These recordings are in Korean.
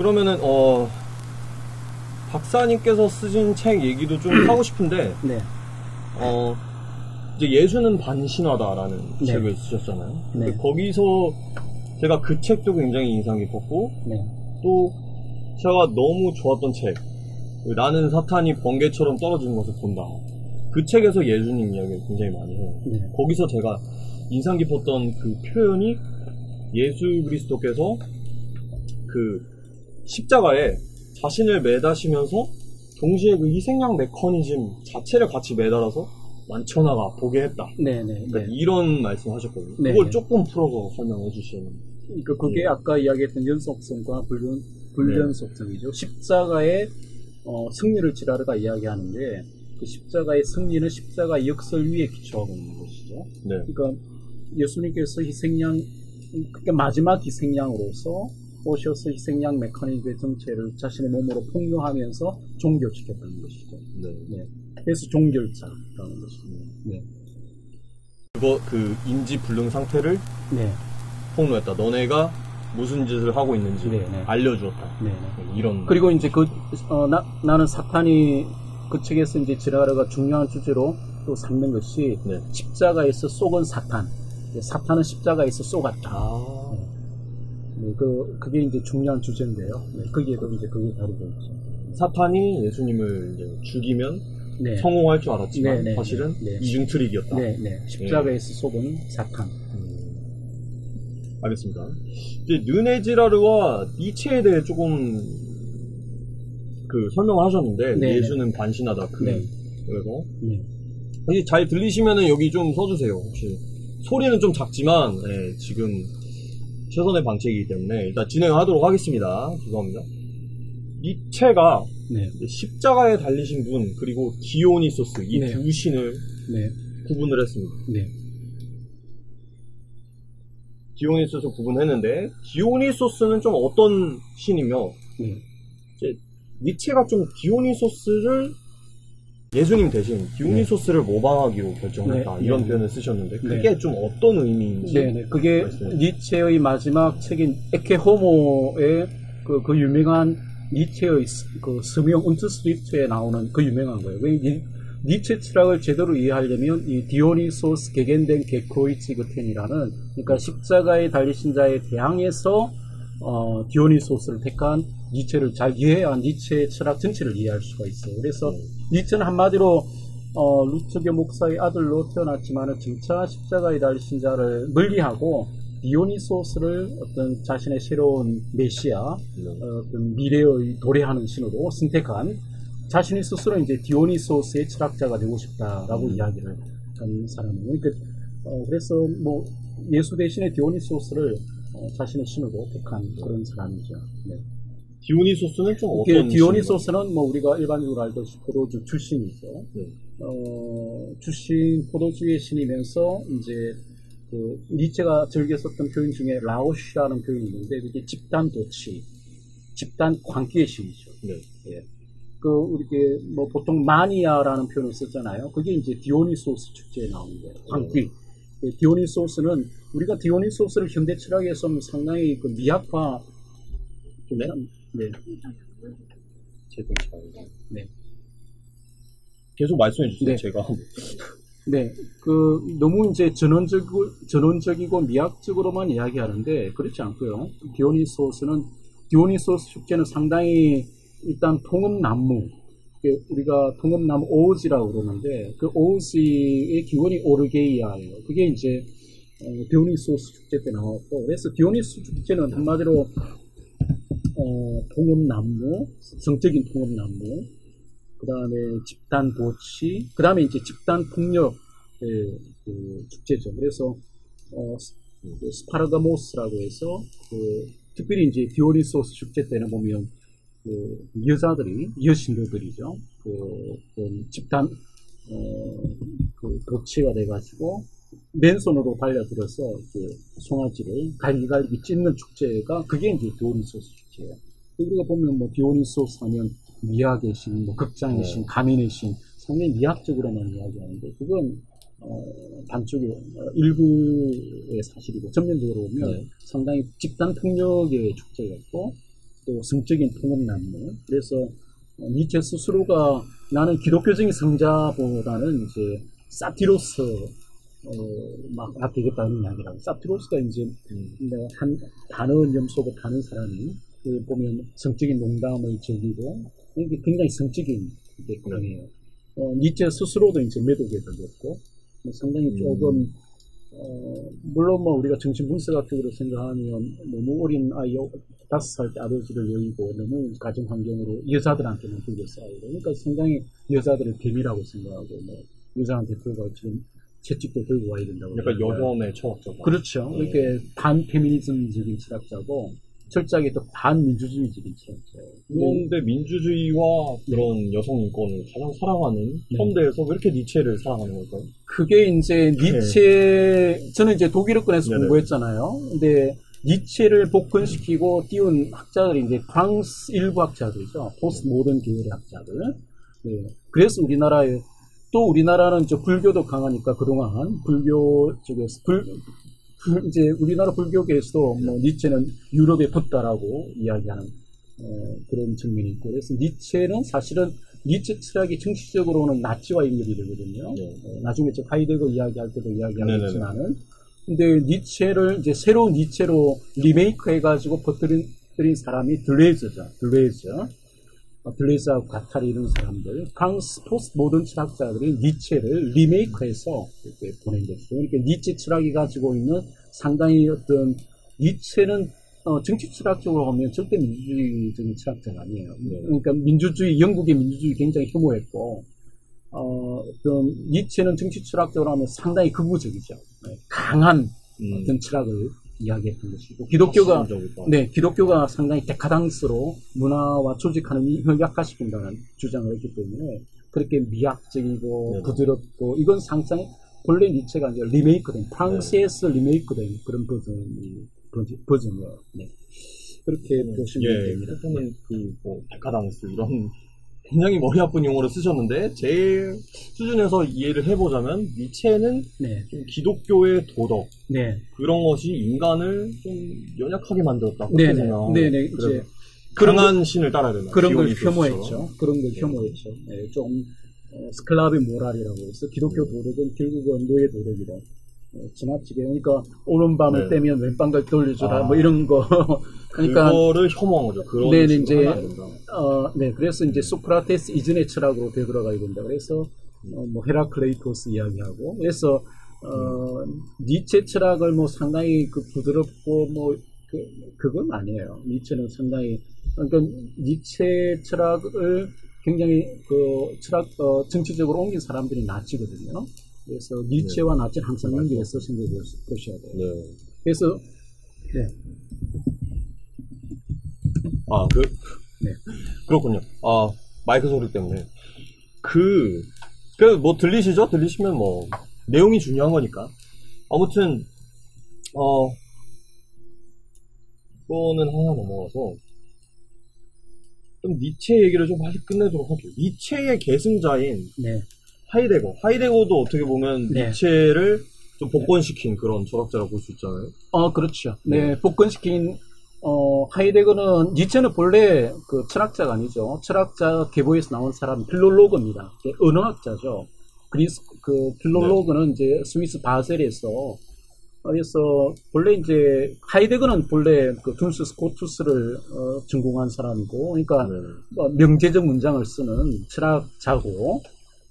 그러면은 박사님께서 쓰신 책 얘기도 좀 하고 싶은데 네. 이제 예수는 반신하다라는 네. 책을 쓰셨잖아요. 네. 거기서 제가 그 책도 굉장히 인상 깊었고 네. 또 제가 너무 좋았던 책 나는 사탄이 번개처럼 떨어지는 것을 본다. 그 책에서 예수님 이야기를 굉장히 많이 해요. 네. 거기서 제가 인상 깊었던 그 표현이 예수 그리스도께서 그 십자가에 자신을 매다시면서 동시에 그 희생양 메커니즘 자체를 같이 매달아서 만천하가 보게 했다. 네네. 그러니까 이런 말씀 하셨거든요. 네. 그걸 조금 풀어서 설명해 주시면. 그러니까 그게 아까 이야기했던 연속성과 불연속성이죠. 십자가의 승리를 지라르가 이야기하는데 그 십자가의 승리는 십자가의 역설 위에 기초하고 있는 것이죠. 네. 그러니까 예수님께서 희생양, 그러니까 마지막 희생양으로서 오셔서 희생양 메커니즘의 전체를 자신의 몸으로 폭로하면서 종결시켰다는 것이죠. 네. 네. 그래서 종결자라는 것입니다. 네. 그 인지 불능 상태를 네. 폭로했다. 너네가 무슨 짓을 하고 있는지 네, 네. 알려주었다. 네. 이런. 그리고 이제 나는 사탄이 그 책에서 이제 지라르가 중요한 주제로 또 삼는 것이 네. 십자가에서 쏘은 사탄. 사탄은 십자가에서 쏘았다. 네, 그게 이제 중요한 주제인데요. 네, 거기에도 이제 그게 다루고 있죠. 사탄이 예수님을 이제 죽이면 네. 성공할 줄 알았지만 네, 네, 사실은 네. 이중 트릭이었다. 네, 네. 십자가에서 쏘은 사탄. 알겠습니다. 이제 르네지라르와 니체에 대해 조금 설명을 하셨는데 네, 예수는 반신하다. 네. 그래서 네. 여기 잘 들리시면은 여기 좀 써주세요. 혹시 소리는 좀 작지만 지금 최선의 방책이기 때문에 일단 진행하도록 하겠습니다. 죄송합니다. 니체가 네. 십자가에 달리신 분 그리고 디오니소스 이 네. 두 신을 네. 구분을 했습니다. 네. 디오니소스 구분했는데 디오니소스는 좀 어떤 신이며 이제 니체가 좀 디오니소스를 예수님 대신 디오니소스를 모방하기로 결정했다. 네. 이런 네. 표현을 쓰셨는데 그게 좀 어떤 의미인지. 네. 그게 말씀해 니체의 마지막 책인 에케호모의 그 유명한 니체의 그 스명 운트스리프트에 나오는 그 유명한 거예요. 니체 철학을 제대로 이해하려면 이 디오니소스 게겐덴 게크로이치그텐이라는 그러니까 십자가에 달리신 자에 대항해서 디오니소스를 택한 니체를 잘 이해해야 니체의 철학 전체를 이해할 수가 있어요. 그래서 니체는 한마디로 루트게 목사의 아들로 태어났지만은 점차 십자가에 달리신 자를 멀리하고 디오니소스를 어떤 자신의 새로운 메시아, 어떤 미래의 도래하는 신으로 선택한 자신이 스스로 이제 디오니소스의 철학자가 되고 싶다라고 이야기를 한 사람이에요. 그러니까 그래서 뭐 예수 대신에 디오니소스를 자신의 신으로 택한 그런 사람이죠. 네. 디오니소스는 좀 어떤 디오니소스는 뭐 우리가 일반적으로 알듯이 포도주 출신이죠. 네. 출신 포도주의 신이면서 이제 그 니체가 즐겨 썼던 표현 중에 라오시라는 표현이 있는데 이게 집단 도치, 집단 광기의 신이죠. 네. 예. 이렇게 뭐 보통 마니아라는 표현을 쓰잖아요. 그게 이제 디오니소스 축제에 나오는 거예요. 광기. 디오니소스는 우리가 디오니소스를 현대 철학에서 상당히 그 미학화. 네. 네. 네. 계속 말씀해 주세요. 네. 제가. 네. 너무 이제 전원적이고 미학적으로만 이야기하는데 그렇지 않고요. 디오니소스 축제는 상당히 일단 통음나무, 우리가 통음나무 오우지라고 그러는데 그 오우지의 기원이 오르게이아예요. 그게 이제 디오니소스 축제 때 나왔고, 그래서 디오니소스 축제는 한마디로 통음나무, 성적인 통음나무, 그 다음에 집단 보치, 그 다음에 이제 집단 폭력의 축제죠. 그래서 스파르가모스라고 해서 특별히 이제 디오니소스 축제 때는 보면 여신들이죠. 집단, 격체가 돼가지고, 맨손으로 달려들어서, 송아지를 갈기갈기 찢는 축제가, 그게 이제 디오니소스 축제예요. 우리가 보면 뭐, 디오니소스 하면 미학의 신, 뭐, 극장의 신, 가민의 신, 상당히 미학적으로만 이야기하는데, 그건, 반쪽의, 일부의 사실이고, 전면적으로 보면 상당히 집단 폭력의 축제였고, 또 성적인 통합난무. 그래서 니체 스스로가 나는 기독교적인 성자보다는 이제 사티로스 막 아끼겠다는 이야기라고. 사티로스가 이제 한 단어 염소고 다른 사람이 보면 성적인 농담을 즐기고 이게 굉장히 성적인 게 강해요. 니체 스스로도 이제 매독에 걸렸고 상당히 조금 물론 뭐 우리가 정신분석 같은 거로 생각하면 너무 어린 아이 5살 때 아버지를 여의고 너무 가정 환경으로 여자들한테는 되게 싸우고 그러니까 상당히 여자들을 개미라고 생각하고 뭐 여자한테 들어가 지금 채찍도 들고 와야 된다고 약간 여성의 철학자다. 그렇죠. 이렇게 반페미니즘적인 철학자고 철저하게 또 반민주주의적인 철학자예요. 그런데 민주주의와 그런 여성 인권을 가장 사랑하는 현대에서 왜 이렇게 니체를 사랑하는 걸까요? 그게 이제 니체 저는 이제 독일어권에서 공부했잖아요. 근데 니체를 복근시키고 띄운 학자들이 이제 프랑스 일부 학자들이죠. 포스트 모던 계열의 학자들. 네. 그래서 우리나라에 또 우리나라는 저 불교도 강하니까 그동안 불교 쪽에서 이제 우리나라 불교계에서도 뭐 니체는 유럽의 붓다라고 이야기하는 그런 측면이 있고 그래서 니체는 사실은 니체 철학이 정치적으로는 나치와 연결이 되거든요. 나중에 저 하이데거 이야기할 때도 이야기하겠지만은 근데 니체를 이제 새로운 니체로 리메이크 해가지고 퍼뜨린 사람이 들레즈죠. 들레즈하고 가타리 이런 사람들, 프랑스 포스트 모던 철학자들이 니체를 리메이크해서 이렇게 보낸 거죠. 그러니까 니체 철학이 가지고 있는 상당히 어떤 니체는 정치 철학적으로 보면 절대 민주주의적인 철학자가 아니에요. 그러니까 민주주의, 영국의 민주주의 굉장히 혐오했고, 어떤 니체는 정치 철학적으로 하면 상당히 극우적이죠. 강한 어떤 철학을 이야기했던 것이고 기독교가 상당히 데카당스로 문화와 조직하는 약화시킨다는 주장을 했기 때문에 그렇게 미학적이고 부드럽고 이건 상당히 본래 니체가 이제 리메이크된 프랑스에서 리메이크된 그런 버전이에요. 네. 그렇게 보시면 됩니다. 뭐 데카당스 이런 굉장히 머리 아픈 용어를 쓰셨는데 제 수준에서 이해를 해보자면 니체는 좀 기독교의 도덕 그런 것이 인간을 좀 연약하게 만들었다. 네네. 이제 강한 신을 따라야 된다. 그런 걸 혐오했죠. 네, 좀 스클라비 모랄이라고 해서 기독교 도덕은 결국은 노예 도덕이다. 지나치게 그러니까 오는 밤을 떼면 왼방을 돌려주라 뭐 이런 거 그러니까 그거를 혐오한 거죠. 그런 이제 그래서 이제 소크라테스 이전의 철학으로 되돌아가야 된다. 그래서 뭐 헤라클레이토스 이야기하고 그래서 니체 철학을 뭐 상당히 그 부드럽고 뭐 그건 아니에요. 니체는 상당히 그러니까 니체 철학을 굉장히 그 철학 정치적으로 옮긴 사람들이 나치거든요. 그래서 니체와 나치는 항상 연결해서 생각해 보셔야 돼요. 그래서 그렇군요. 마이크 소리 때문에 뭐 들리시죠? 들리시면 뭐 내용이 중요한 거니까. 아무튼 이거는 하나 넘어가서 좀 니체 얘기를 좀 빨리 끝내도록 할게요. 니체의 계승자인 하이데거도 어떻게 보면 니체를 좀 복권시킨 그런 철학자라고 볼 수 있잖아요. 그렇죠. 복권시킨 하이데거는 니체는 본래 그 철학자가 아니죠. 철학자 계보에서 나온 사람 필롤로그입니다. 언어학자죠. 그리스 그 필롤로그는 이제 스위스 바셀에서 그래서 본래 이제 하이데거는 본래 그 둔스 스코투스를 전공한 사람이고 그러니까 명제적 문장을 쓰는 철학자고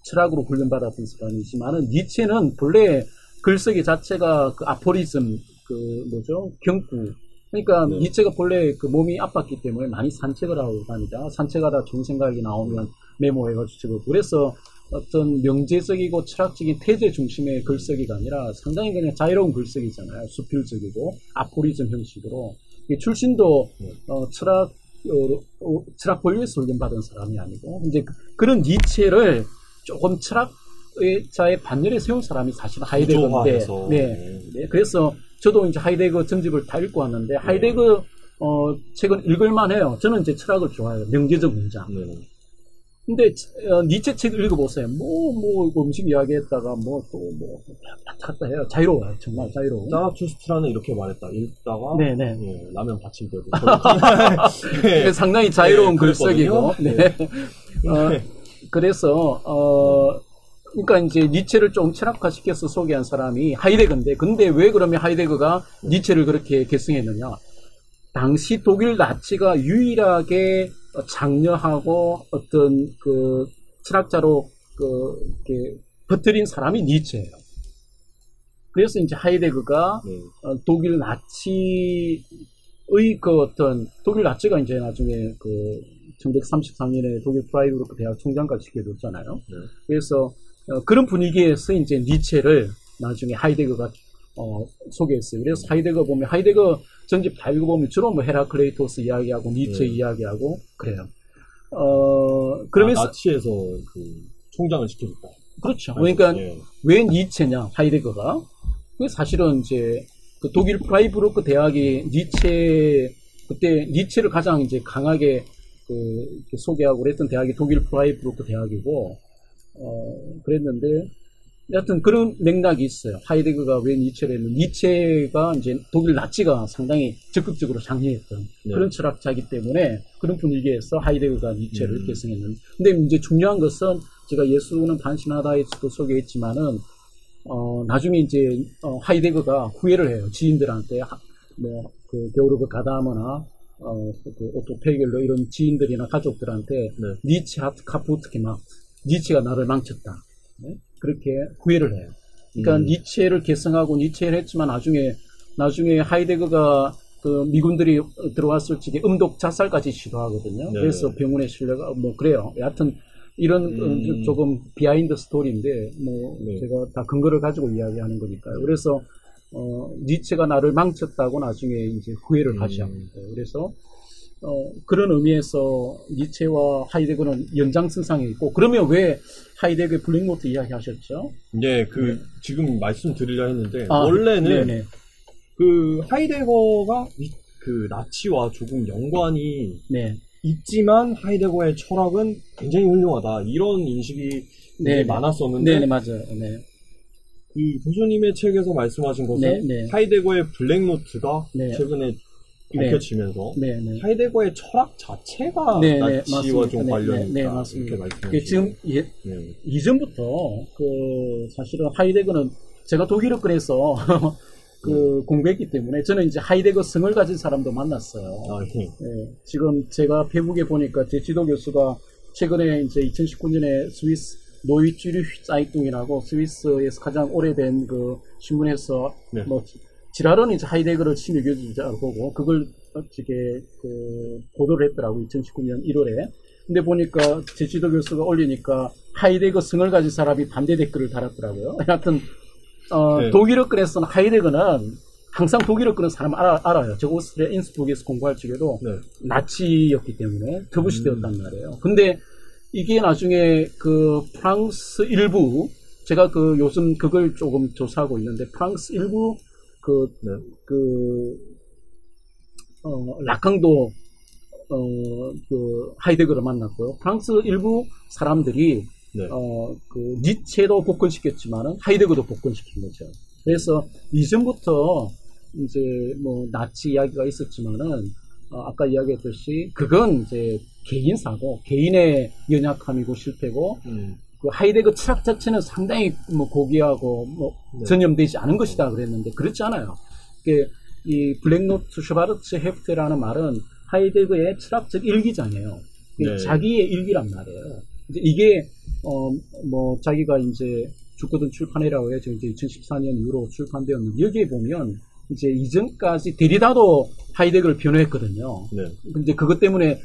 철학으로 훈련받았던 사람이지만은 니체는 본래 글쓰기 자체가 그 아포리즘 경구 그러니까 니체가 본래 그 몸이 아팠기 때문에 많이 산책을 하고 다니다. 산책하다 좋은 생각이 나오면 메모해가지고 적고 그래서 어떤 명제적이고 철학적인 태제 중심의 글쓰기가 아니라 상당히 그냥 자유로운 글쓰기잖아요. 수필적이고 아포리즘 형식으로 출신도 철학 본류에서 훈련받은 사람이 아니고 이제 그런 니체를 조금 철학자의 반열에 세운 사람이 사실 하이데거인데 그래서 저도 이제 하이데거 전집을 다 읽고 왔는데 하이데거 책은 읽을만해요. 저는 이제 철학을 좋아해요. 명제적 문장. 근데 니체 책을 읽어보세요. 뭐 음식 이야기했다가 왔다 갔다 해요. 자유로워요. 정말 자유로워. 자라투스트라는 이렇게 말했다. 읽다가 네네. 예, 라면 받칠 때도 네. 상당히 자유로운 네, 글쓰기고. 네. 그래서 그러니까 이제 니체를 좀 철학화시켜서 소개한 사람이 하이데거인데, 근데 왜 그러면 하이데거가 니체를 그렇게 계승했느냐? 당시 독일 나치가 유일하게 장려하고 어떤 그 철학자로 이렇게 퍼뜨린 사람이 니체예요. 그래서 이제 하이데거가 독일 나치의 독일 나치가 이제 나중에 1933년에 독일 프라이부르크 대학 총장까지 시켜줬잖아요. 그래서 그런 분위기에서 이제 니체를 나중에 하이데거가 소개했어요. 그래서 하이데거 전집 다 읽어보면 주로 헤라클레이토스 이야기하고 니체 이야기하고 그래요. 그러면서 나치에서 총장을 시켜줬다. 그렇죠. 그러니까 왜 니체냐, 하이데거가. 그 사실은 이제 독일 프라이부르크 대학이 그때 니체를 가장 이제 강하게 소개하고 그랬던 대학이 독일 프라이부르크 대학이고, 그랬는데, 여하튼 그런 맥락이 있어요. 하이데거가 왜 니체를 했는, 니체가 이제 독일 나치가 상당히 적극적으로 장려했던 그런 철학자이기 때문에 그런 분위기에서 하이데거가 니체를 계승했는데, 근데 이제 중요한 것은 제가 예수는 반신하다에서도 소개했지만은, 나중에 이제, 하이데거가 후회를 해요. 지인들한테, 게오르그 가다머나, 오토 페겔러 이런 지인들이나 가족들한테, 니체 하트 카푸트게 막, 니체가 나를 망쳤다. 네? 그렇게 후회를 해요. 그러니까 니체를 계승하고 니체를 했지만 나중에 하이데거가 미군들이 들어왔을 적에 음독 자살까지 시도하거든요. 그래서 병원에 실려가, 그래요. 여하튼, 이런 조금 비하인드 스토리인데 제가 다 근거를 가지고 이야기하는 거니까요. 그래서 니체가 나를 망쳤다고 나중에 이제 후회를 하시합니다. 그래서 그런 의미에서 니체와 하이데거는 연장선상에 있고, 그러면 왜 하이데거의 블랙노트 이야기하셨죠? 네, 지금 말씀드리려 했는데 원래는 하이데거가 나치와 조금 연관이 있지만 하이데거의 철학은 굉장히 훌륭하다, 이런 인식이 많았었는데, 맞아요. 교수님의 책에서 말씀하신 것은 하이데거의 블랙노트가 최근에 밝혀지면서 하이데거의 철학 자체가 나치와 좀 관련이 있다, 맞습니다. 이렇게 말씀하시죠. 지금 이전부터 사실은 하이데거는 제가 독일어권에서 공부했기 때문에 저는 이제 하이데거 성을 가진 사람도 만났어요. 지금 제가 페북에 보니까 제 지도 교수가 최근에 이제 2019년에 스위스 노이츠리히 사이뚱이라고 스위스에서 가장 오래된 신문에서 지랄은 이제 하이데거를 신의교주자로 보고 그걸 어떻게 보도를 했더라고, 2019년 1월에. 근데 보니까 제 지도 교수가 올리니까 하이데거 성을 가진 사람이 반대 댓글을 달았더라고요. 하여튼 독일어권에서는 하이데거는 항상 독일어권은 사람 알아요. 저 오스트리아 인스부르크에서 공부할 적에도 나치였기 때문에 터부시되었단 말이에요. 근데 이게 나중에 프랑스 일부, 제가 요즘 그걸 조금 조사하고 있는데, 프랑스 일부 라캉도 하이데거를 만났고요. 프랑스 일부 사람들이 니체도 복권시켰지만은 하이데거도 복권시킨 거죠. 그래서 이전부터 이제 나치 이야기가 있었지만은 아까 이야기했듯이 그건 이제 개인사고 개인의 연약함이고 실패고 하이데거 철학 자체는 상당히 고귀하고 전염되지 않은 것이다 그랬는데 그렇지 않아요. 이 블랙노트 슈바르츠 헤프테라는 말은 하이데거의 철학적 일기장이에요. 자기의 일기란 말이에요. 이게 자기가 이제 죽거든 출판이라고 해서 이제 2014년 이후로 출판되었는데, 여기에 보면 이제 이전까지 데리다도 하이데거를 변호했거든요. 근데 그것 때문에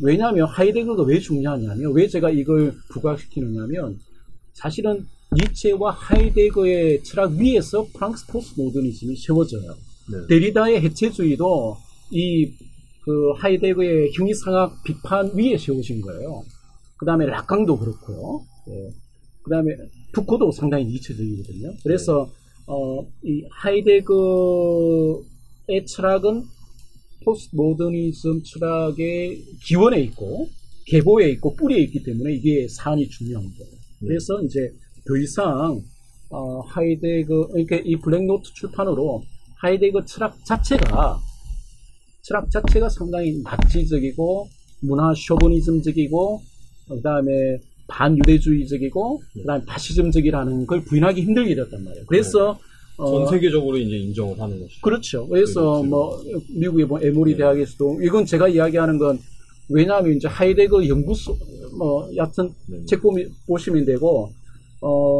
왜냐하면 하이데거가 왜 중요하냐면, 왜 제가 이걸 부각시키느냐면, 사실은 니체와 하이데거의 철학 위에서 프랑스 포스트 모더니즘이 세워져요. 데리다의 해체주의도 하이데거의 형이상학 비판 위에 세워진 거예요. 그 다음에 라캉도 그렇고요. 그 다음에 푸코도 상당히 니체적이거든요. 그래서 이 하이데거의 철학은 포스트 모더니즘 철학의 기원에 있고, 계보에 있고 뿌리에 있기 때문에 이게 사안이 중요한 거예요. 그래서 이제 더 이상 하이데거 그러니까 이 블랙노트 출판으로 하이데거 철학 자체가 상당히 나치적이고 문화 쇼비니즘적이고 그다음에 반유대주의적이고 그다음에 파시즘적이라는 걸 부인하기 힘들게 됐단 말이에요. 그래서 전 세계적으로 이제 인정을 하는 것이죠. 그렇죠. 그래서 뭐 미국의 뭐 에모리 대학에서도 이건 제가 이야기하는 건 왜냐하면 이제 하이데거 연구소 뭐 여하튼 책 보시면 되고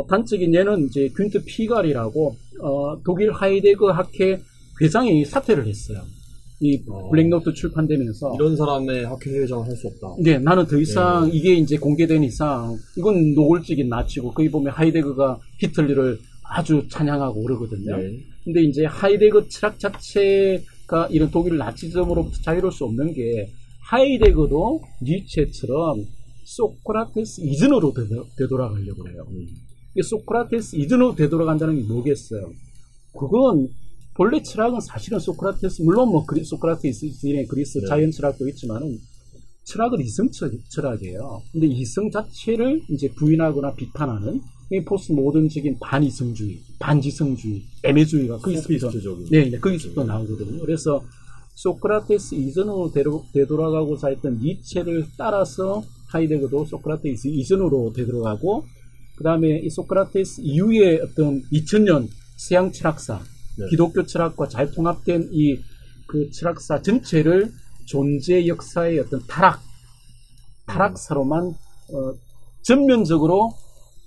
단적인 예는 이제 균트 피갈이라고 독일 하이데거 학회 회장이 사퇴를 했어요. 이 블랙노트 출판되면서 이런 사람의 학회 회장을 할 수 없다. 네, 나는 더 이상 이게 이제 공개된 이상 이건 노골적인 나치고 거기 보면 하이데거가 히틀러를 아주 찬양하고 그러거든요. 근데 이제 하이데거 철학 자체가 이런 독일 나치즘으로부터 자유로울 수 없는 게 하이데거도 니체처럼 소크라테스 이전으로 되돌아가려고 해요. 소크라테스 이전으로 되돌아간다는 게 뭐겠어요? 그건 본래 철학은 사실은 소크라테스, 물론 뭐 소크라테스 이전에 그리스 자연 철학도 있지만은 철학은 이성 철학이에요. 근데 이성 자체를 이제 부인하거나 비판하는 이 포스트 모던적인 반이성주의, 반지성주의, 애매주의가 거기서부터 거기서부터 나오거든요. 그래서 소크라테스 이전으로 되돌아가고자 했던 니체를 따라서 하이데거도 소크라테스 이전으로 되돌아가고 그 다음에 이 소크라테스 이후에 어떤 2000년 서양 철학사, 기독교 철학과 잘 통합된 이 그 철학사 전체를 존재 역사의 어떤 타락사로만 전면적으로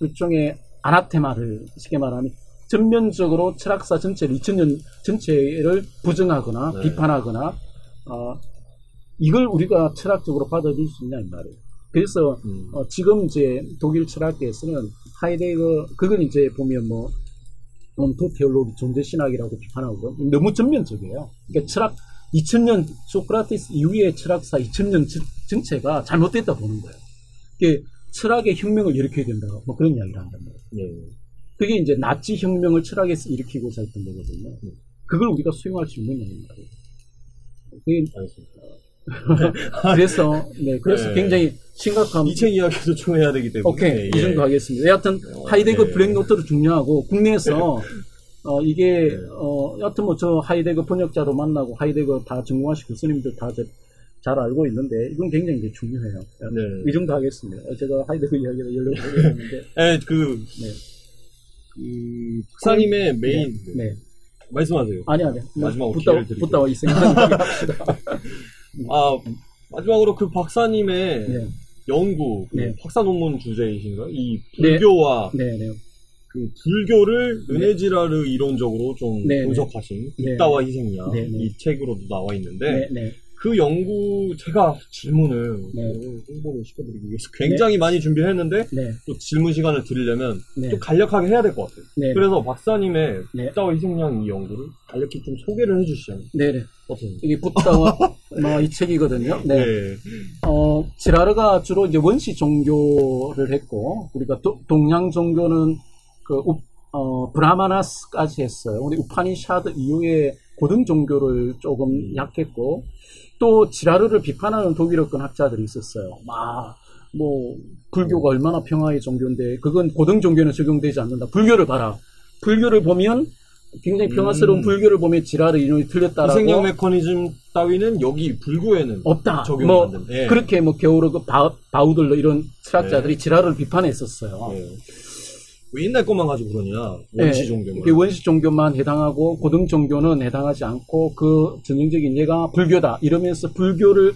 일종의 아나테마를 쉽게 말하면 전면적으로 철학사 전체를 2000년 전체를 부정하거나 비판하거나 이걸 우리가 철학적으로 받아들일 수 있냐 이 말이에요. 그래서 지금 이제 독일 철학계에서는 하이데거 그걸 이제 보면 뭐 온토 테올로기 존재신학이라고 비판하고 너무 전면적이에요. 그러니까 철학 2000년 소크라테스 이후의 철학사 2000년 전체가 잘못됐다 보는 거예요. 그게 철학의 혁명을 일으켜야 된다. 뭐 그런 이야기를 한단 말이에요. 그게 이제 나치 혁명을 철학에서 일으키고자 했던 거거든요. 그걸 우리가 수용할 수 있는 말이에요. 그게 그래서 굉장히 심각한 이 책 이야기도 좀 해야 되기 때문에 오케이 이 정도 하겠습니다. 여하튼 하이데거 블랙노트도 중요하고 국내에서 이게 여하튼 뭐 저 하이데거 번역자도 만나고 하이데거 다 전공하신 교수님들 다 잘 알고 있는데 이건 굉장히 이제 중요해요. 이 정도 하겠습니다. 제가 하이데거 이야기를 열려고 했는데 박사님의 메인 말씀하세요. 아니 마지막으로 붙다와 이 생각을 합시다. 마지막으로 그 박사님의 연구, 박사 논문 주제이신가요? 이 불교와 그 불교를 은혜지라르 이론적으로 좀 분석하신 붓다와 희생이야 이 책으로도 나와 있는데 그 연구 제가 질문을 홍보를 시켜드리기 위해서 굉장히 많이 준비를 했는데 또 질문 시간을 드리려면 또 간략하게 해야 될 것 같아요. 그래서 박사님의 붓다와 희생양 이 연구를 간략히 좀 소개를 해주시면 어떻습니까? 이게 붓다와 이 책이거든요. 지라르가 주로 이제 원시 종교를 했고 우리가 동양 종교는 그 브라마나스까지 했어요. 근데 우파니샤드 이후에 고등 종교를 조금 약했고 또 지라르를 비판하는 독일어권 학자들이 있었어요. 뭐 불교가 얼마나 평화의 종교인데 그건 고등 종교는 적용되지 않는다. 불교를 봐라. 불교를 보면 굉장히 평화스러운 불교를 보면 지라르 이론이 틀렸다라고. 희생양 메커니즘 따위는 여기 불교에는 없다. 적용이 안 된다. 그렇게 뭐 게오르그 바우들러 이런 철학자들이 지라르를 비판했었어요. 왜 옛날 것만 가지고 그러냐. 원시 종교만. 원시 종교만 해당하고 고등 종교는 해당하지 않고 그 전형적인 예가 불교다. 이러면서 불교를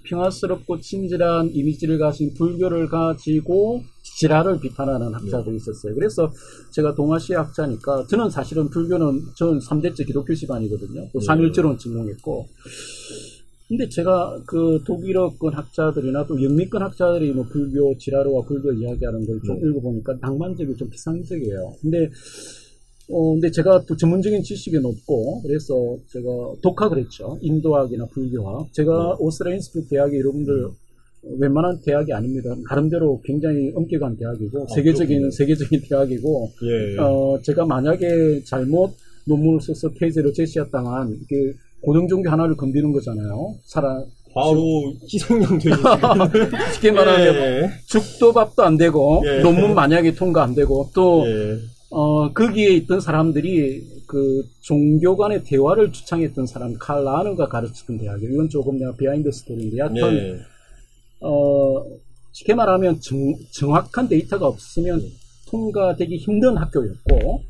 평화스럽고 친절한 이미지를 가진 불교를 가지고 지라를 비판하는 학자들이 있었어요. 그래서 제가 동아시아 학자니까 저는 사실은 저는 3대째 기독교 집안이거든요. 또 삼일절은 전공했고. 근데 제가 그 독일어권 학자들이나 또 영미권 학자들이 뭐 불교, 지라르와 불교 이야기하는 걸 좀 읽어보니까 낭만적이고 좀 비상적이에요. 근데 제가 또 전문적인 지식은 없고, 그래서 제가 독학을 했죠. 인도학이나 불교학. 제가 오스트레인스프 대학에 여러분들 웬만한 대학이 아닙니다. 나름대로 굉장히 엄격한 대학이고, 세계적인 대학이고, 제가 만약에 잘못 논문을 써서 테이즈로 제시했다만, 이게 고등종교 하나를 건드는 거잖아요. 바로 희생양 되시는 쉽게 말하면 예. 죽도 밥도 안 되고 예. 논문 만약에 통과 안 되고 또 예. 거기에 있던 사람들이 그 종교 간의 대화를 주창했던 사람 칼 라너가 가르치던 대학이에요. 이건 조금 내가 비하인드 스토리인데 하여튼 예. 쉽게 말하면 정확한 데이터가 없으면 통과되기 힘든 학교였고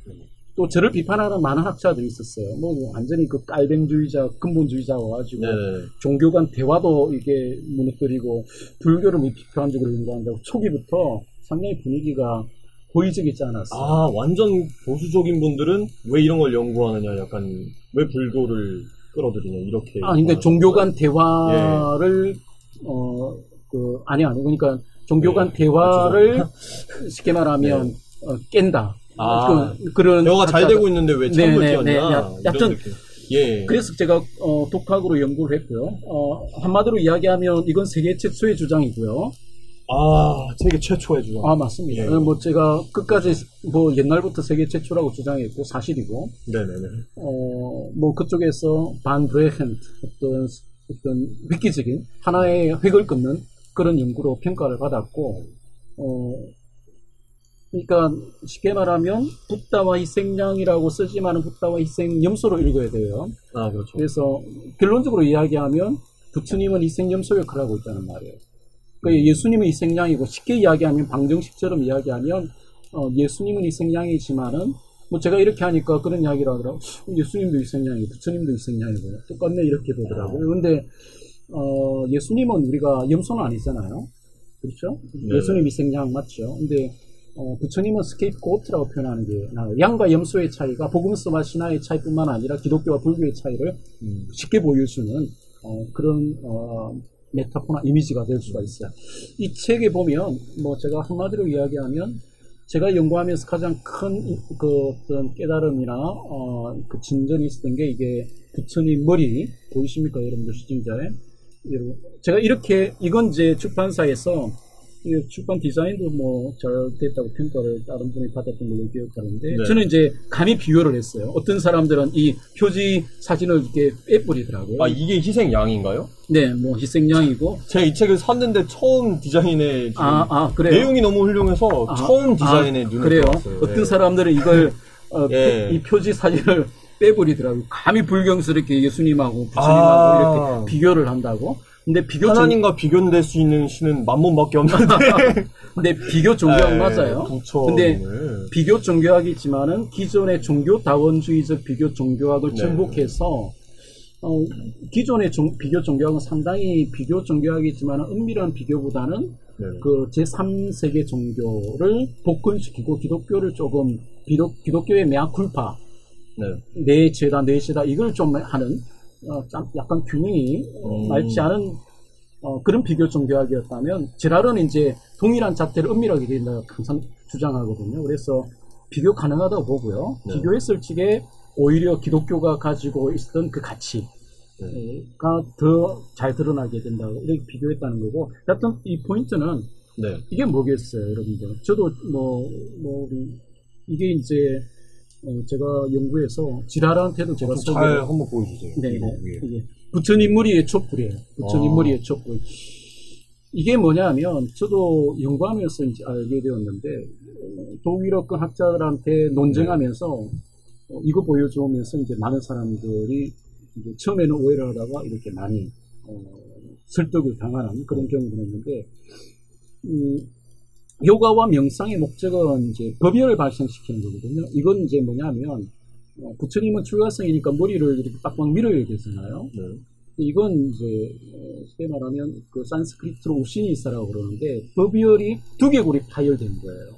또 저를 비판하는 많은 학자들이 있었어요. 뭐 완전히 그 깔뱅주의자, 근본주의자 와가지고 네. 종교 간 대화도 이게 무너뜨리고 불교를 비판적으로 연구한다고 초기부터 상당히 분위기가 고의적이지 않았어요. 아, 완전 보수적인 분들은 왜 이런 걸 연구하느냐, 약간 왜 불교를 끌어들이냐 이렇게. 근데 종교 간 대화를 아니 그러니까 종교 간 대화를 쉽게 말하면 깬다. 그런 대화가 잘 되고 있는데 왜 참을 지었냐. 여튼 예. 그래서 제가 독학으로 연구를 했고요. 한마디로 이야기하면 이건 세계 최초의 주장이고요. 세계 최초의 주장. 맞습니다. 예. 뭐 제가 끝까지 뭐 옛날부터 세계 최초라고 주장했고 사실이고. 네네네. 뭐 그쪽에서 반 브레헨트 어떤 획기적인 하나의 획을 끊는 그런 연구로 평가를 받았고, 그러니까 쉽게 말하면 붓다와 희생양이라고 쓰지만은 붓다와 희생 염소로 읽어야 돼요. 그렇죠. 그래서 결론적으로 이야기하면 부처님은 희생 염소 역할을 하고 있다는 말이에요. 그러니까 예수님은 희생양이고 쉽게 이야기하면 방정식처럼 이야기하면 예수님은 희생양이지만은 뭐 제가 이렇게 하니까 그런 이야기를 하더라고요. 예수님도 희생양이고 부처님도 희생양이고 똑같네 이렇게 보더라고요. 근데 예수님은 우리가 염소는 아니잖아요. 그렇죠? 네. 예수님 희생양 맞죠? 근데 부처님은 스케이프고트라고 표현하는 게 나아요. 양과 염소의 차이가 복음서와 신화의 차이뿐만 아니라 기독교와 불교의 차이를 쉽게 보여주는 그런 메타포나 이미지가 될 수가 있어요. 이 책에 보면 뭐 제가 한마디로 이야기하면 제가 연구하면서 가장 큰 그 어떤 깨달음이나 그 진전이 있었던 게 이게 부처님 머리 보이십니까 여러분들 시청자에 제가 이렇게 이건 이제 출판사에서 출판 디자인도 뭐 잘 됐다고 평가를 다른 분이 받았던 걸로 기억하는데 네. 저는 이제 감히 비교를 했어요. 어떤 사람들은 이 표지 사진을 이렇게 빼버리더라고요. 이게 희생양인가요? 네, 뭐 희생양이고. 제가 이 책을 샀는데 처음 디자인에 그래요? 내용이 너무 훌륭해서 처음 디자인에 눈에 그래요? 들어왔어요. 어떤 사람들은 이걸 이 표지 사진을 빼버리더라고요. 감히 불경스럽게 예수님하고 부처님하고 이렇게 비교를 한다고. 근데 하나님과 비교될 수 있는 신은 만몬밖에 없는데. 근데 비교 종교학 맞아요. 근데 비교 종교학이지만은 기존의 종교다원주의적 비교 종교학을 정복해서 기존의 비교 종교학은 상당히 비교 종교학이지만 은밀한 비교보다는 그 제3세계 종교를 복근시키고 기독교를 조금 기독교의 메아쿨파 내 죄다 이걸 좀 하는 약간 균형이 맑지 않은 그런 비교 종교학이었다면 제랄은 이제 동일한 잣대를 은밀하게 된다고 항상 주장하거든요. 그래서 비교 가능하다고 보고요. 비교했을 적에 오히려 기독교가 가지고 있었던 그 가치가 더 잘 드러나게 된다고 이렇게 비교했다는 거고. 하여튼 이 포인트는 이게 뭐겠어요, 여러분들. 저도 이게 이제 제가 연구해서 지라라한테도 제가 잘 한번 보여주세요. 네, 이게 부처님 머리의 촛불이에요. 부처님 머리의 촛불. 이게 뭐냐면 저도 연구하면서 이제 알게 되었는데 독일어권 학자들한테 논쟁하면서 이거 보여주면서 이제 많은 사람들이 이제 처음에는 오해를 하다가 이렇게 많이 설득을 당하는 그런 경우가 있는데. 요가와 명상의 목적은 이제 법열을 발생시키는 거거든요. 이건 이제 뭐냐면, 부처님은 출가성이니까 머리를 이렇게 빡빡 밀어야 되잖아요. 이건 이제, 쉽게 말하면, 그 산스크리트로 우시니사라고 그러는데, 법열이 두개골이 파열된 거예요.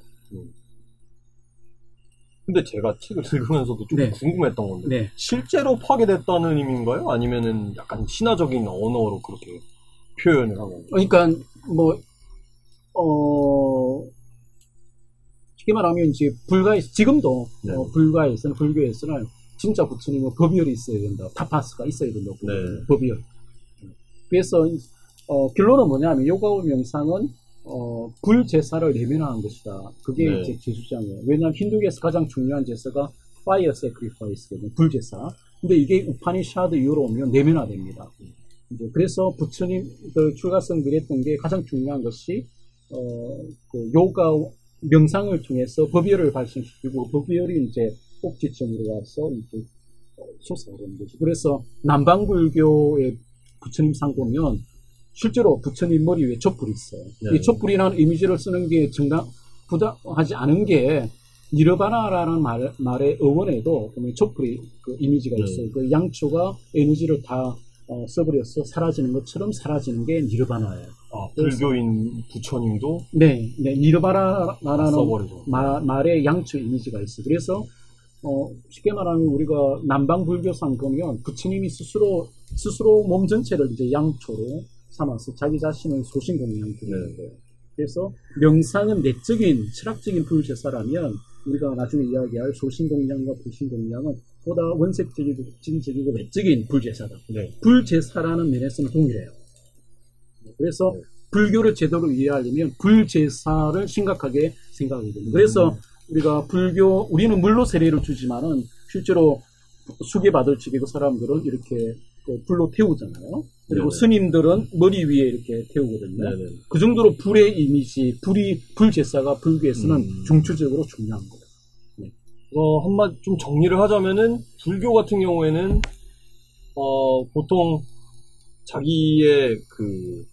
근데 제가 책을 읽으면서도 좀 궁금했던 건데, 실제로 파괴됐다는 의미인가요? 아니면은 약간 신화적인 언어로 그렇게 표현을 하고? 그러니까, 쉽게 말하면 이제 지금도 불가에서는 불교에서는 진짜 부처님은 법열이 있어야 된다. 타파스가 있어야 된다. 법열. 그래서 결론은 뭐냐면 요가와 명상은 불제사를 내면화한 것이다. 그게 제 주장이에요. 왜냐하면 힌두교에서 가장 중요한 제사가 fire sacrifice거든요. 불제사. 근데 이게 우파니샤드 이후로 오면 내면화됩니다. 이제 그래서 부처님들 출가성들이 했던 게 가장 중요한 것이 그 요가 명상을 통해서 법열을 발생시키고 법열이 이제 꼭지점으로 와서 이제 솟아오르는 거죠. 그래서 남방불교의 부처님 상 보면 실제로 부처님 머리 위에 촛불이 있어요. 네. 이 촛불이라는 이미지를 쓰는 게 부당하지 않은 게 니르바나라는 말의 어원에도 보면 촛불이 그 이미지가 있어요. 그 양초가 에너지를 다 써버려서 사라지는 것처럼 사라지는 게 니르바나예요. 아, 불교인 부처님도 네, 니르바나라는 써버리죠. 말의 양초 이미지가 있어요. 그래서 쉽게 말하면 우리가 남방불교상 보면 부처님이 스스로 몸 전체를 이제 양초로 삼아서 자기 자신을 소신공양드리는 거예요. 그래서 명상은 내적인 철학적인 불제사라면 우리가 나중에 이야기할 소신공양과 불신공양은 보다 원색적이고 진적이고 외적인 불제사다. 네. 불제사라는 면에서는 동일해요. 그래서 불교를 제대로 이해하려면 불제사를 심각하게 생각하게 됩니다. 그래서 우리가 우리는 물로 세례를 주지만은 실제로 수계받을 적의 그 사람들은 이렇게 불로 태우잖아요. 그리고 네네. 스님들은 머리 위에 이렇게 태우거든요. 네네. 그 정도로 불의 이미지, 불제사가 불교에서는 중추적으로 중요한 거예요. 네. 한마디 좀 정리를 하자면은 불교 같은 경우에는 보통 자기의 그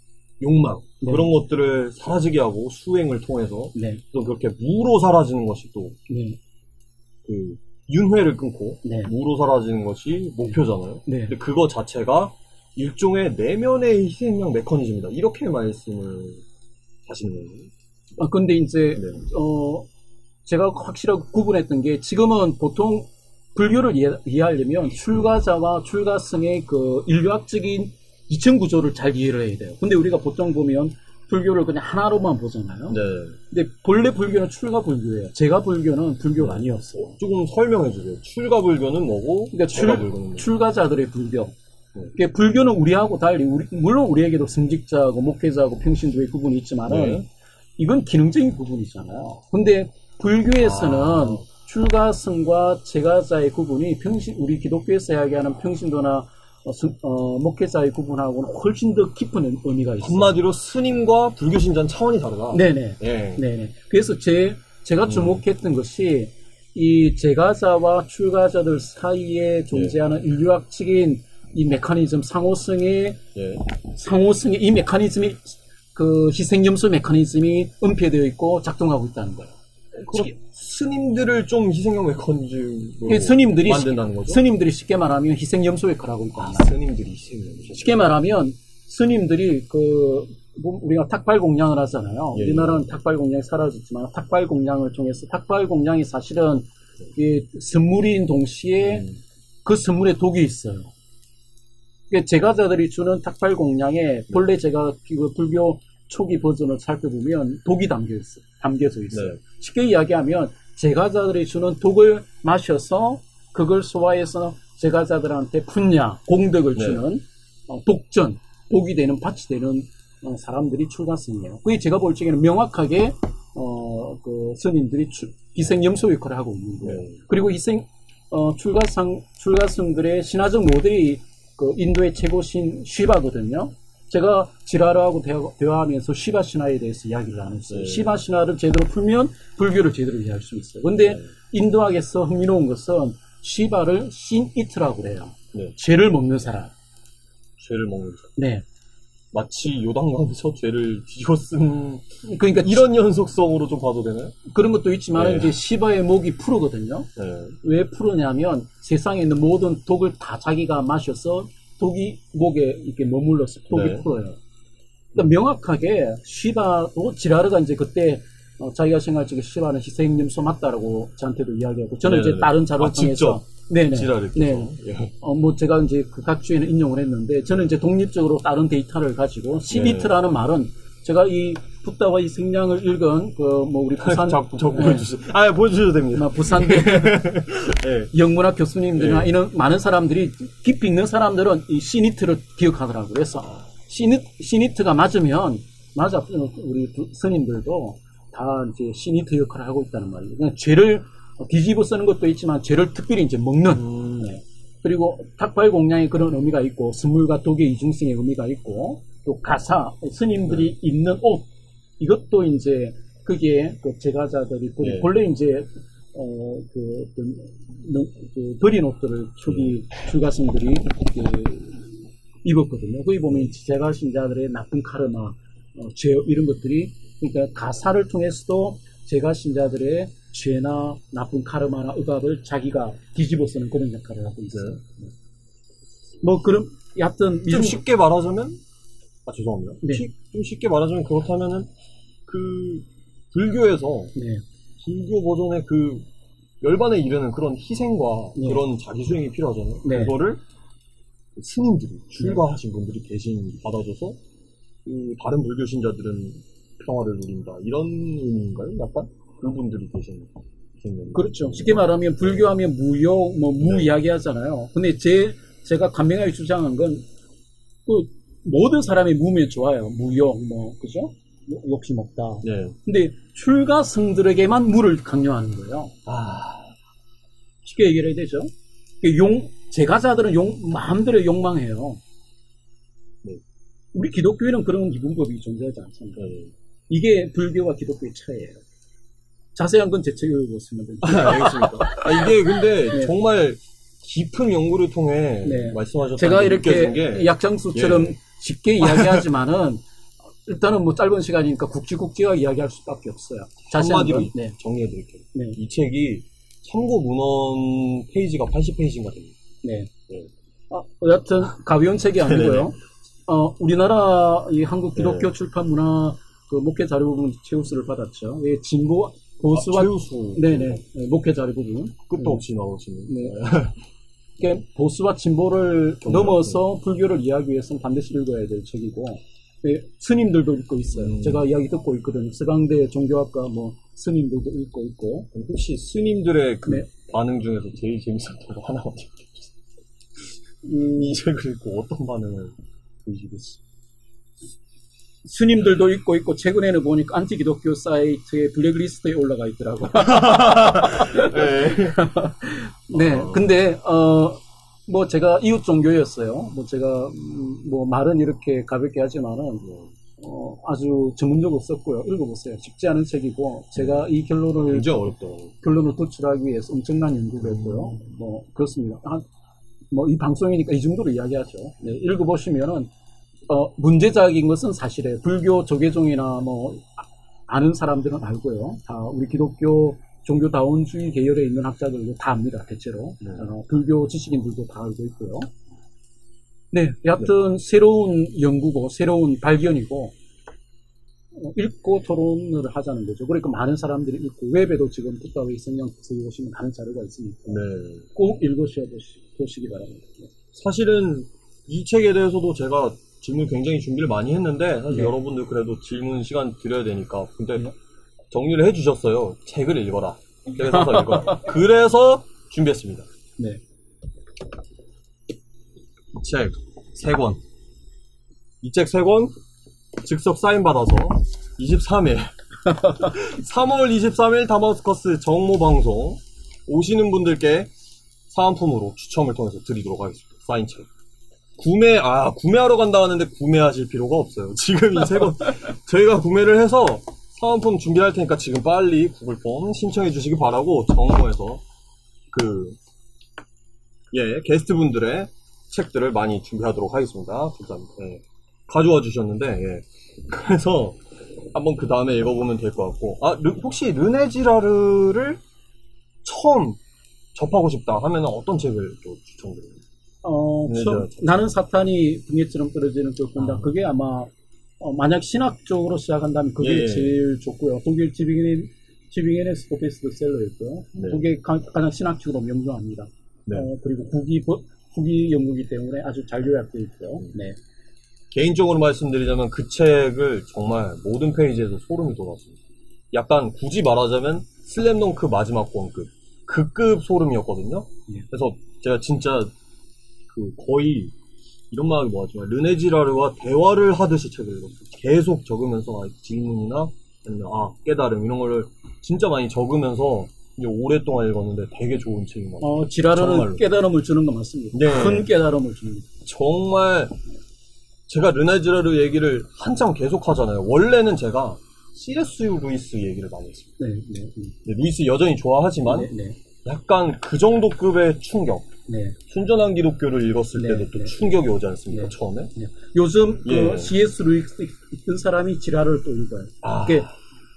욕망 네. 그런 것들을 사라지게 하고 수행을 통해서 네. 또 그렇게 무로 사라지는 것이 또 네. 그 윤회를 끊고 네. 무로 사라지는 것이 목표잖아요. 네. 근데 그거 자체가 일종의 내면의 희생양 메커니즘이다. 이렇게 말씀을 하시는 거예요. 근데 이제, 네. 제가 확실하게 구분했던 게 지금은 보통 불교를 이해하려면 출가자와 출가성의 그 인류학적인 이층 구조를 잘 이해를 해야 돼요. 근데 우리가 보통 보면 불교를 그냥 하나로만 보잖아요. 네. 근데 본래 불교는 출가 불교예요. 제가 불교는 불교가 아니었어요. 조금 설명해 주세요. 출가 불교는 뭐고, 그러니까 제가 불교는 뭐고. 출가자들의 불교. 네. 그러니까 불교는 우리하고 달리 물론 우리에게도 승직자하고 목회자하고 평신도의 구분이 있지만은 네. 이건 기능적인 부분이잖아요. 근데 불교에서는 출가성과 제가자의 구분이 우리 기독교에서 이야기하는 평신도나 목회자의 구분하고는 훨씬 더 깊은 의미가 있어요. 한마디로 스님과 불교 신자는 차원이 다르다. 네네. 네. 네네. 그래서 제가 주목했던 것이 이 제가자와 출가자들 사이에 존재하는 인류학적인 이 메커니즘, 상호성의 이 메커니즘이 그 희생염소 메커니즘이 은폐되어 있고 작동하고 있다는 거예요. 스님들을 좀 희생양 메커니즘으로 만든다는 거죠? 스님들이 쉽게 말하면 희생염소 역할을 하고 있다. 스님들이 희생양소. 쉽게 말하면 스님들이 우리가 탁발공양을 하잖아요. 예. 우리나라는 탁발공양이 사라졌지만 탁발공양을 통해서 탁발공양이 사실은 선물인 동시에 그 선물에 독이 있어요. 제가자들이 주는 탁발공양에 본래 제가 불교 초기 버전을 살펴보면 독이 담겨져 있어요. 네. 쉽게 이야기하면 제가자들이 주는 독을 마셔서 그걸 소화해서 제가자들한테 분야, 공덕을 주는 독전, 독이 되는 밭이 되는 사람들이 출가성이에요. 그게 제가 볼 적에는 명확하게 그 스님들이 희생염소 역할을 하고 있는 거예요. 그리고 출가성들의 신화적 모델이 그 인도의 최고신 시바거든요. 제가 지라르하고 대화하면서 시바 신화에 대해서 이야기를 나눴어요. 시바 신화를 제대로 풀면 불교를 제대로 이해할 수 있어요. 근데 인도학에서 흥미로운 것은 시바를 신이트라고 해요. 죄를 먹는 사람. 죄를 먹는 사람. 네. 마치 요단강에서 죄를 뒤집어 쓴 그러니까 이런 연속성으로 좀 봐도 되나요? 그런 것도 있지만 이제 시바의 목이 푸르거든요. 왜 푸르냐면 세상에 있는 모든 독을 다 자기가 마셔서 독이 목에 이렇게 머물러서 독이 풀어요. 그러니까 명확하게 시바도 지라르가 이제 그때 자기가 생각할 적에 시바는 희생염소 맞다라고 저한테도 이야기하고 저는 이제 다른 자료를 통해서 네네. 네. 제가 이제 그 각주에는 인용을 했는데 저는 이제 독립적으로 다른 데이터를 가지고 시비트라는 말은 제가 이 붓다와 이 생량을 읽은 우리 부산 보여주세요. 보여주셔도 됩니다. 부산대 영문학 교수님들이나 이런 많은 사람들이 깊이 있는 사람들은 이 시니트를 기억하더라고요. 그래서 시니트가 맞으면 우리 스님들도 다 이제 시니트 역할을 하고 있다는 말이에요. 그냥 죄를 뒤집어 쓰는 것도 있지만 죄를 특별히 이제 먹는 그리고 탁발 공양의 그런 의미가 있고, 스물과 독의 이중성의 의미가 있고, 또 가사, 스님들이 입는 옷, 이것도 이제 그게 그 제가자들이 본래 이제 버린 옷들을 초기 출가승들이 입었거든요. 거기 보면 제가 신자들의 나쁜 카르마, 죄 이런 것들이, 그러니까 가사를 통해서도 제가 신자들의 죄나 나쁜 카르마나 억압을 자기가 뒤집어 쓰는 그런 역할을 하고 있어요. 뭐 그럼 하여튼 좀 쉽게 말하자면, 죄송합니다. 네. 좀 쉽게 말하자면 그렇다면은 그 불교에서 네. 불교 버전의 그 열반에 이르는 그런 희생과 네. 그런 자기 수행이 필요하잖아요. 네. 그거를 스님들이 출가하신 분들이 대신 받아줘서 그 다른 불교 신자들은 평화를 누린다 이런 의미인가요? 약간 그분들이 계신 희생년. 그렇죠. 쉽게 말하면 불교하면 무욕, 무 이야기 하잖아요. 근데 제가 간명하게 주장한 건 그 모든 사람이 무면 좋아요. 무욕, 그죠? 욕심 없다. 네. 근데 출가승들에게만 무를 강요하는 거예요. 쉽게 얘기를 해야 되죠. 제가자들은 마음대로 욕망해요. 네. 우리 기독교에는 그런 기본법이 존재하지 않습니다. 네. 이게 불교와 기독교의 차이예요. 자세한 건 제 책을 보시면 됩니다. 알겠습니다. 이게 근데 네. 정말 깊은 연구를 통해 네. 말씀하셨던 제가 게 이렇게 느껴진 게 약장수처럼 예. 쉽게 이야기하지만은 일단은 뭐 짧은 시간이니까 국지국지가 이야기할 수밖에 없어요. 자세한 한마디로 건, 네. 정리해드릴게요. 네. 이 책이 참고 문헌 페이지가 80페이지인가 됩니다. 네. 네. 여하튼 가벼운 책이 아니고요. 우리나라 이 한국 기독교 네. 출판 문화 그 목회 자료 부분 최우수를 받았죠. 예, 진보 보수와 최우수. 네네 목회 자료 부분 끝도 없이 나오시는. 네. 그러니까 보수와 진보를 넘어서 불교를 이해하기 위해서는 반드시 읽어야 될 책이고, 네, 스님들도 읽고 있어요. 제가 이야기 듣고 있거든요. 서강대 종교학과 스님들도 읽고 있고. 혹시 스님들의 그 네. 반응 중에서 제일 재밌었던 거 하나만 얘기해주세요. 이 책을 읽고 어떤 반응을 보이시겠어요? 스님들도 읽고 있고, 최근에는 보니까 안티 기독교 사이트에 블랙리스트에 올라가 있더라고요. 네. 네, 근데 제가 이웃 종교였어요. 제가 말은 이렇게 가볍게 하지만은 아주 전문적으로 썼고요. 읽어보세요. 쉽지 않은 책이고, 제가 이 결론을 도출하기 위해서 엄청난 연구를 했고요. 그렇습니다. 이 방송이니까 이 정도로 이야기하죠. 네, 읽어보시면은 문제작인 것은 사실이에요. 불교 조계종이나 아는 사람들은 알고요. 다 우리 기독교 종교다원주의 계열에 있는 학자들도 다 압니다. 대체로. 네. 불교 지식인들도 다 알고 있고요. 네, 여하튼 새로운 연구고 새로운 발견이고 읽고 토론을 하자는 거죠. 그러니까 많은 사람들이 읽고, 웹에도 지금 국가의 성경책에 보시면 많은 자료가 있으니까 네. 꼭 읽으셔보시기 바랍니다. 네. 사실은 이 책에 대해서도 제가 질문 굉장히 준비를 많이 했는데, 사실 네. 여러분들 그래도 질문 시간 드려야 되니까. 근데 정리를 해주셨어요. 책을 읽어라. 책을 사서 읽어라. 그래서 준비했습니다. 네. 이 책 3권. 이 책 3권 즉석 사인받아서 23일 3월 23일 다마스커스 정모방송 오시는 분들께 사은품으로 추첨을 통해서 드리도록 하겠습니다. 사인책. 구매하러 간다 하는데 구매하실 필요가 없어요. 지금 이 3권 저희가 구매를 해서 사은품 준비할 테니까 지금 빨리 구글폼 신청해 주시기 바라고, 정모에서 게스트분들의 책들을 많이 준비하도록 하겠습니다. 감사합니다. 예. 가져와 주셨는데, 예. 그래서 한번 그 다음에 읽어보면 될 것 같고, 혹시 르네지라르를 처음 접하고 싶다 하면 어떤 책을 또 추천드려요? 나는 사탄이 붕괴처럼 떨어지는 그 군다. 그게 아마 만약 신학적으로 시작한다면 그게 예. 제일 좋고요. 독일 지빙엔에서도 베스트셀러였고요. 네. 그게 가장 신학적으로 명료합니다. 네. 그리고 후기 연구이기 때문에 아주 잘 요약되어 있고요. 네. 개인적으로 말씀드리자면 그 책을 정말 모든 페이지에서 소름이 돋았습니다. 약간 굳이 말하자면 슬램덩크 마지막 권급 그급 소름이었거든요. 그래서 제가 진짜 거의 이런 말이 뭐하지만 르네지라르와 대화를 하듯이 책을 읽었어요. 계속 적으면서 질문이나 아니면 깨달음 이런 거를 진짜 많이 적으면서 이제 오랫동안 읽었는데 되게 좋은 책인 것 같아요. 지라르는 정말로. 깨달음을 주는 거 맞습니다. 네. 큰 깨달음을 줍니다. 정말 제가 르네 지라르 얘기를 한참 계속 하잖아요. 원래는 제가 C.S. 루이스 얘기를 많이 했습니다. 네, 네, 네, 루이스 여전히 좋아하지만 네, 네, 약간 그 정도 급의 충격. 네. 순전한 기독교를 읽었을 네, 때도 또 네. 충격이 오지 않습니까? 네. 처음에? 네. 요즘 예. 그 C.S. 루이스 읽던 사람이 지라를 또 읽어요. 아, 그게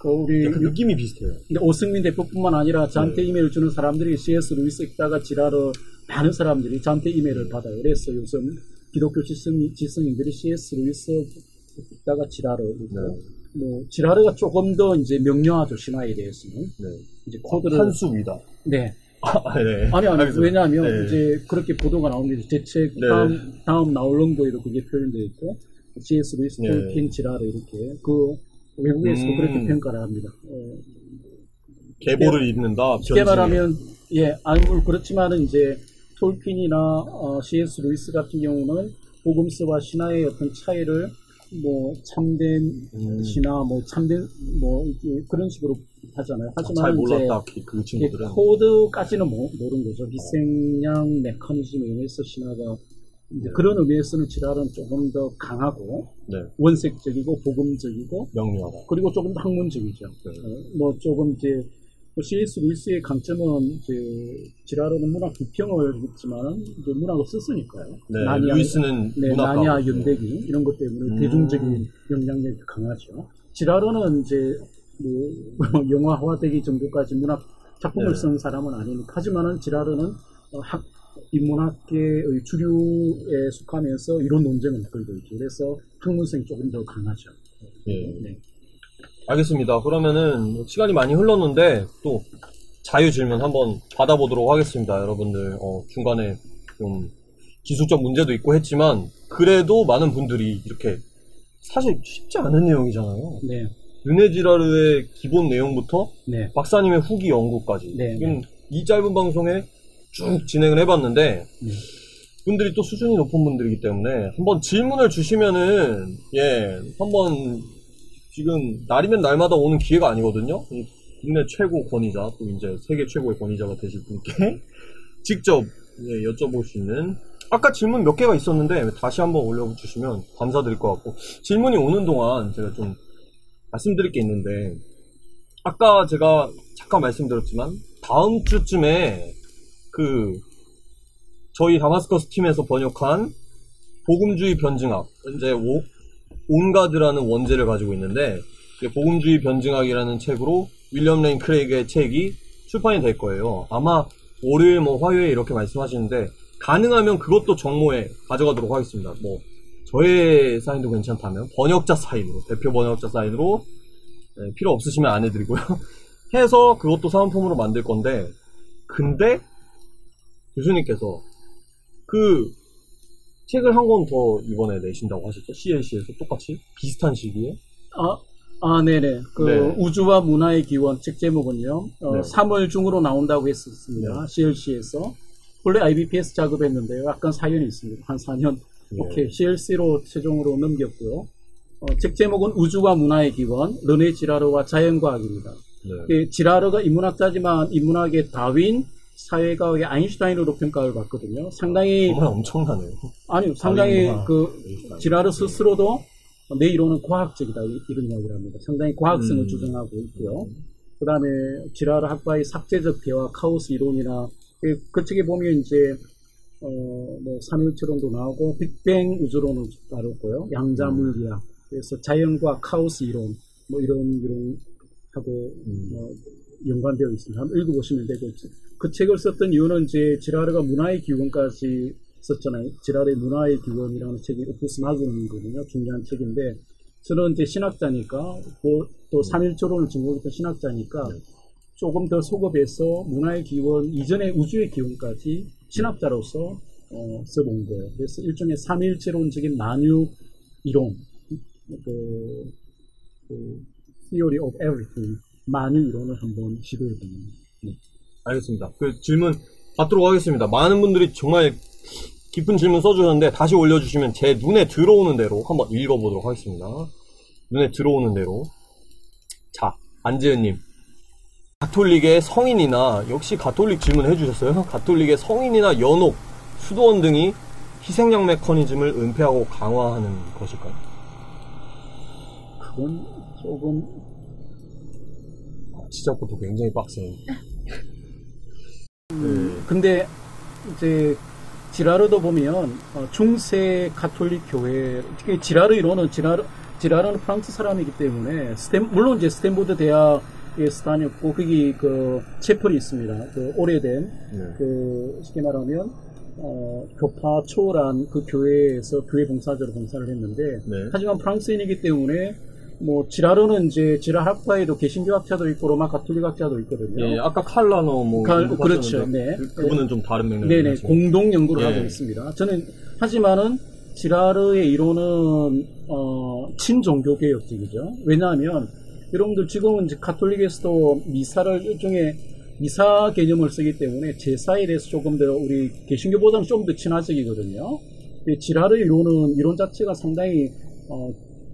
우리 약간 느낌이 비슷해요. 근데 오승민 대표뿐만 아니라 저한테 네. 이메일 주는 사람들이 C.S. 루이스 읽다가 지라를 많은 사람들이 저한테 이메일을 받아요. 그래서 요즘 기독교 지성인들이 C.S. 루이스 읽다가 지라를 읽고 네. 뭐 지라르가 조금 더 이제 명료하죠. 신화에 대해서는 네. 이제 코드를 한수 위다. 네. 네. 아니 알겠습니다. 왜냐하면 네. 이제 그렇게 보도가 나옵니다. 제 책 네. 다음 나올 런거에도 그게 표현되어 있고 C.S. 루이스 네. 톨킨 지라르 이렇게 그 외국에서도 그렇게 평가를 합니다. 계보를 잇는다. 쉽게 변증이. 말하면 아무 그렇지만은 이제 톨킨이나 C.S. 루이스 같은 경우는 복음서와 신화의 어떤 차이를 뭐 참된 신화 뭐 참된 뭐 이렇게 그런 식으로 하잖아요. 잘 하지만 몰랐다. 그 이제 친구들은. 코드까지는 모르는 거죠. 미생량 메커니즘에 의해서 신화가 이제 그런 의미에서는 지랄은 조금 더 강하고 네. 원색적이고 복음적이고 명료하다. 그리고 조금 더 학문적이죠. 뭐 조금 이제 C.S. 루이스의 강점은 이제 지라르는 문학 비평을 했지만 이제 문학을 썼으니까요. 네. 나니아, 루이스는 네, 문학가. 나니아 연대기 이런 것 때문에 대중적인 영향력이 강하죠. 지라르는 이제 뭐 영화화되기 정도까지 문학 작품을 네. 쓴 사람은 아니니까 하지만은 지라르는 인문학계의 주류에 속하면서 이런 논쟁을 이끌고 있죠. 그래서 학문성이 조금 더 강하죠. 예. 네. 알겠습니다. 그러면은 시간이 많이 흘렀는데 또 자유 질문 한번 받아보도록 하겠습니다. 여러분들 중간에 좀 기술적 문제도 있고 했지만 그래도 많은 분들이 이렇게 사실 쉽지 않은 내용이잖아요. 네. 르네 지라르의 기본 내용부터 네. 박사님의 후기 연구까지 네. 지금 이 짧은 방송에 쭉 진행을 해봤는데 분들이 또 수준이 높은 분들이기 때문에 한번 질문을 주시면은 한번 지금 날이면 날마다 오는 기회가 아니거든요. 국내 최고 권위자 또 이제 세계 최고의 권위자가 되실 분께 직접 여쭤볼 수 있는 아까 질문 몇 개가 있었는데 다시 한번 올려주시면 감사드릴 것 같고 질문이 오는 동안 제가 좀 말씀드릴 게 있는데 아까 제가 잠깐 말씀드렸지만 다음 주쯤에 저희 다마스커스 팀에서 번역한 복음주의 변증학 현재 온가드라는 원제를 가지고 있는데 복음주의 변증학이라는 책으로 윌리엄 레인 크레이그의 책이 출판이 될 거예요. 아마 월요일 화요일 이렇게 말씀하시는데 가능하면 그것도 정모에 가져가도록 하겠습니다. 뭐 저의 사인도 괜찮다면 번역자 사인으로 대표 번역자 사인으로 필요 없으시면 안 해드리고요. 해서 그것도 사은품으로 만들 건데 근데 교수님께서 그 책을 한 권 더 이번에 내신다고 하셨죠? CLC에서 똑같이 비슷한 시기에? 네네. 네. 우주와 문화의 기원 책 제목은요. 네. 3월 중으로 나온다고 했었습니다. 네. CLC에서 원래 IBPS 작업했는데요. 약간 사연이 있습니다. 한 4년 이렇게 CLC로 최종으로 넘겼고요. 책 제목은 우주와 문화의 기원, 르네 지라르와 자연과학입니다. 네. 지라르가 인문학자지만 인문학의 다윈, 사회과학의 아인슈타인으로 평가를 받거든요. 상당히 정말 엄청나네요. 아니요, 상당히 아인슈타인. 지라르 스스로도 내 이론은 과학적이다 이런 이야기를 합니다. 상당히 과학성을 주장하고 있고요. 그 다음에 지라르 학파의 삭제적 대화, 카오스 이론이나 그 책에 보면 이제 뭐 삼일체론도 나오고 빅뱅 우주론을 다뤘고요. 양자물리학, 그래서 자연과 카오스 이론 뭐 이런 이론하고 연관되어 있습니다. 한번 읽어보시면 되고 그 책을 썼던 이유는 이제 지라르가 문화의 기원까지 썼잖아요. 지라르의 문화의 기원이라는 책이 오프스 마그넘이거든요. 중요한 책인데 저는 이제 신학자니까 또 삼일초론을 전공했던 신학자니까 조금 더 소급해서 문화의 기원 이전의 우주의 기원까지 신학자로서 써본 거예요. 그래서 일종의 삼일체론적인 만유 이론, Theory of Everything, 만유 이론을 한번 시도해봅니다. 네. 알겠습니다. 그 질문 받도록 하겠습니다. 많은 분들이 정말 깊은 질문 써주셨는데 다시 올려주시면 제 눈에 들어오는 대로 한번 읽어보도록 하겠습니다. 눈에 들어오는 대로. 자, 안지은님. 가톨릭의 성인이나, 역시 가톨릭 질문해 주셨어요. 가톨릭의 성인이나 연옥, 수도원 등이 희생양 메커니즘을 은폐하고 강화하는 것일까요? 그건 조금 시작부터 굉장히 빡센. 근데 이제 지라르도 보면 중세 가톨릭 교회, 특히 지라르 이론은 지라르는 프랑스 사람이기 때문에 물론 이제 스탠포드 대학에서 다녔고 거기 그 채플이 있습니다. 그 오래된 그 쉽게 말하면 교파 초월한 그 교회에서 교회 봉사자로 봉사를 했는데 하지만 프랑스인이기 때문에 뭐 지라르는 이제 지라학파에도 개신교학자도 있고 로마 가톨릭학자도 있거든요. 예, 아까 칼라노 뭐 그렇죠. 네. 그분은 좀 다른 맥락이죠. 네네, 공동 연구를 하고 있습니다. 저는 하지만은 지라르의 이론은 친종교 개혁적이죠. 왜냐하면 여러분들 지금은 이제 가톨릭에서도 미사를 일종의 미사 개념을 쓰기 때문에 제사에 대해서 조금 더 우리 개신교보다는 좀 더 친화적이거든요. 지라르 이론은 이론 자체가 상당히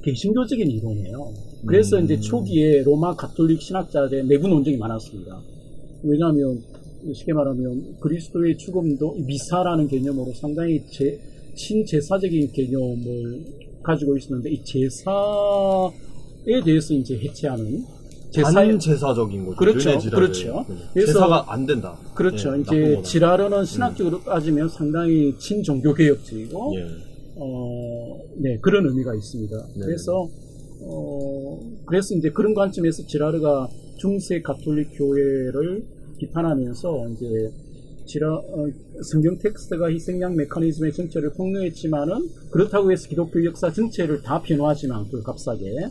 개신교적인 이론이에요. 그래서 이제 초기에 로마 가톨릭 신학자들의 내부 논쟁이 많았습니다. 왜냐하면 쉽게 말하면 그리스도의 죽음도 미사라는 개념으로 상당히 친제사적인 개념을 가지고 있었는데 이 제사에 대해서 이제 해체하는 반제사적인 거죠. 그렇죠. 그렇죠. 그래서 제사가 안 된다. 그렇죠. 예, 이제 지라르는 신학적으로 따지면 상당히 친종교 개혁적이고 네, 그런 의미가 있습니다. 네. 그래서 이제 그런 관점에서 지라르가 중세 가톨릭 교회를 비판하면서 이제 성경 텍스트가 희생양 메커니즘의 정체를 폭로했지만은 그렇다고 해서 기독교 역사 전체를 다 변호하지는 않고 값싸게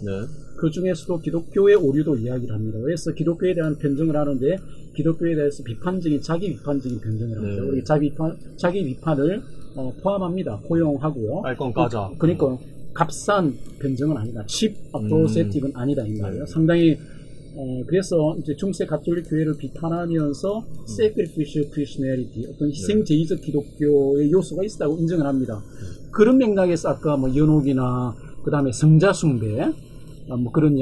그 중에서도 기독교의 오류도 이야기를 합니다. 그래서 기독교에 대한 변증을 하는데 기독교에 대해서 자기 비판적인 변증을 합니다. 우리 자기 비판을 포함합니다. 포용하고요. 알 건 까자. 그러니까 값싼 변증은 아니다. 칩 어프로세티브는 아니다 이 말이에요. 상당히 그래서 이제 중세 가톨릭 교회를 비판하면서 sacrificial Christianity, 어떤 희생제의적 기독교의 요소가 있다고 인정을 합니다. 그런 맥락에서 아까 뭐 연옥이나 그 다음에 성자 숭배 뭐 그런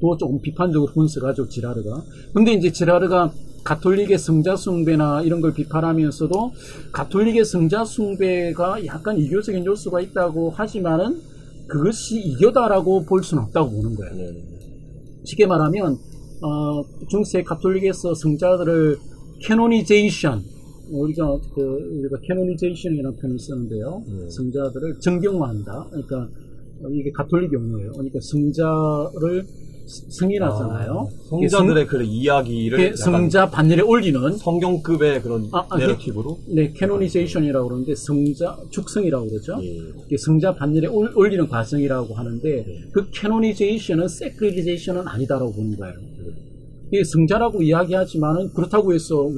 또 조금 비판적으로 분석하죠 지라르가. 근데 이제 지라르가 가톨릭의 성자 숭배나 이런 걸 비판하면서도 가톨릭의 성자 숭배가 약간 이교적인 요소가 있다고 하지만은 그것이 이교다라고 볼 수는 없다고 보는 거예요. 쉽게 말하면 중세 가톨릭에서 성자들을 캐노니제이션, 우리가 캐노니제이션이라는 표현을 쓰는데요. 성자들을 정경화한다. 그러니까 이게 가톨릭 용어예요. 그러니까 성자를 승인하잖아요. 성자들의 그 이야기를 성자 반열에 올리는 성경급의 그런 내러티브로? 네, 캐노니제이션이라고 그러는데 축성이라고 그러죠. 성자 반열에 올리는 과정이라고 하는데 그 캐노니제이션은 세크리제이션은 아니다라고 보는 거예요. 이게 성자라고 이야기하지만은 그렇다고 해서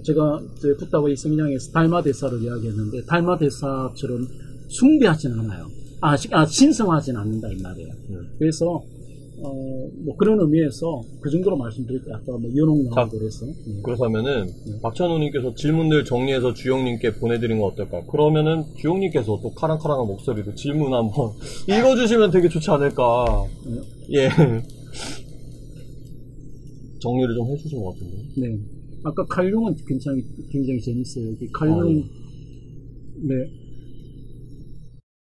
제가 붓다고의 성경에서 달마대사를 이야기했는데 달마대사처럼 숭배하지는 않아요. 신성하지는 않는다 이 말이에요. 그래서 뭐 그런 의미에서 그 정도로 말씀드릴게요. 아까 뭐 연옥 나오고 그래서. 그렇다면은 박찬호님께서 질문들 정리해서 주영님께 보내드린 거 어떨까? 그러면은 주영님께서 또 카랑카랑한 목소리로 질문 한번 읽어주시면 되게 좋지 않을까? 예. 정리를 좀 해주신 것 같은데. 네. 아까 칼륨은 굉장히 재밌어요. 칼륨.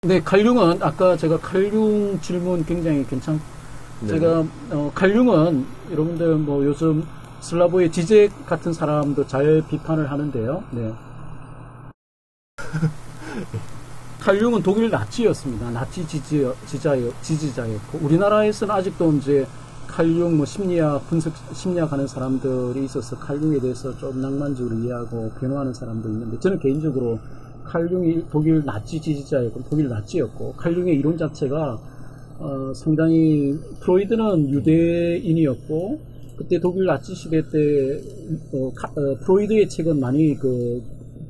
네, 칼륨은 아까 제가 칼륨 질문 굉장히 제가 칼륨은 여러분들 뭐 요즘 슬라보의 지제 같은 사람도 잘 비판을 하는데요. 네. 칼륨은 독일 나치였습니다. 나치 지지자였고 우리나라에서는 아직도 이제 칼륨 뭐 심리학하는 사람들이 있어서 칼륨에 대해서 좀 낭만적으로 이해하고 변호하는 사람도 있는데 저는 개인적으로 칼륨이 독일 나치 지지자였고 독일 나치였고 칼륨의 이론 자체가 상당히 프로이드는 유대인이었고 그때 독일 나치 시대 때 프로이드의 책은 많이 그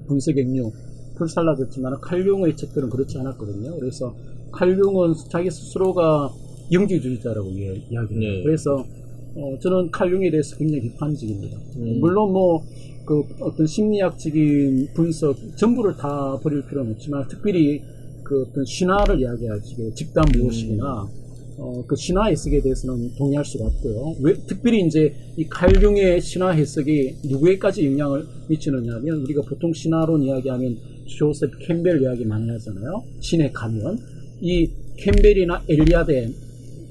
분석행류 불살라졌지만 칼융의 책들은 그렇지 않았거든요. 그래서 칼융은 자기 스스로가 영지주의자라고 이야기해요. 그래서 저는 칼융에 대해서 굉장히 비판적입니다. 물론 뭐 그 어떤 심리학적인 분석 전부를 다 버릴 필요는 없지만 특별히 그 어떤 신화를 이야기하지 집단 무엇이나 그 신화 해석에 대해서는 동의할 수가 없고요. 왜, 특별히 이제 이 칼융의 신화 해석이 누구에까지 영향을 미치느냐 하면 우리가 보통 신화론 이야기하면 조셉 캠벨 이야기 많이 하잖아요. 신의 가면. 이 캠벨이나 엘리아데,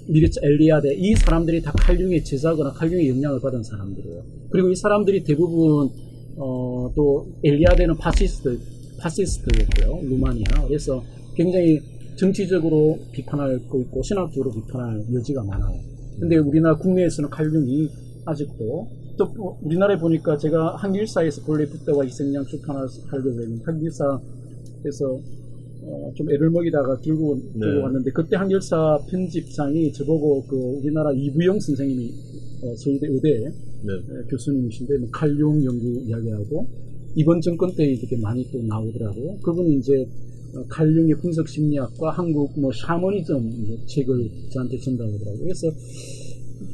미르츠 엘리아데 이 사람들이 다 칼융의 제자거나 칼융의 영향을 받은 사람들이에요. 그리고 이 사람들이 대부분 또 엘리아데는 파시스트였고요. 루마니아. 그래서 굉장히 정치적으로 비판할 거 있고 신학적으로 비판할 여지가 많아요. 근데 우리나라 국내에서는 칼융이 아직도 또 우리나라에 보니까 제가 한길사에서 본래 붓다와 이생양 출판을 하려고 했는데 한길사에서 좀 애를 먹이다가 들고 왔는데 그때 한길사 편집상이 저보고 그 우리나라 이부영 선생님이 서울대 의대 교수님이신데 뭐 칼융 연구 이야기하고 이번 정권 때 이렇게 많이 또 나오더라고요. 그분이 이제 칼융의 분석 심리학과 한국 뭐 샤머니즘 책을 저한테 전달하더라고요. 그래서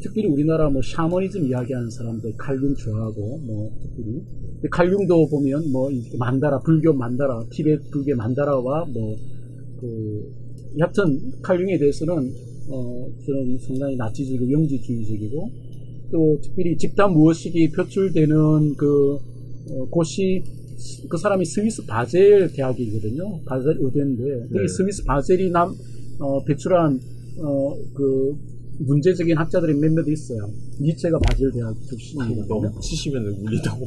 특별히 우리나라 뭐 샤머니즘 이야기하는 사람들 칼융 좋아하고 뭐 특별히 칼융도 보면 뭐 만다라 불교 만다라 티베트 불교 만다라와 뭐 그 여하튼 칼융에 대해서는 저는 상당히 나치적이고 영지주의적이고 또 특별히 집단 무의식이 표출되는 그 곳이 그 사람이 스위스 바젤 대학이거든요. 바젤 의대인데 이 스위스 바젤이 배출한 그 문제적인 학자들이 몇몇 있어요. 니체가 바젤 대학 출신이거든요. 너무 치시면 울리다고.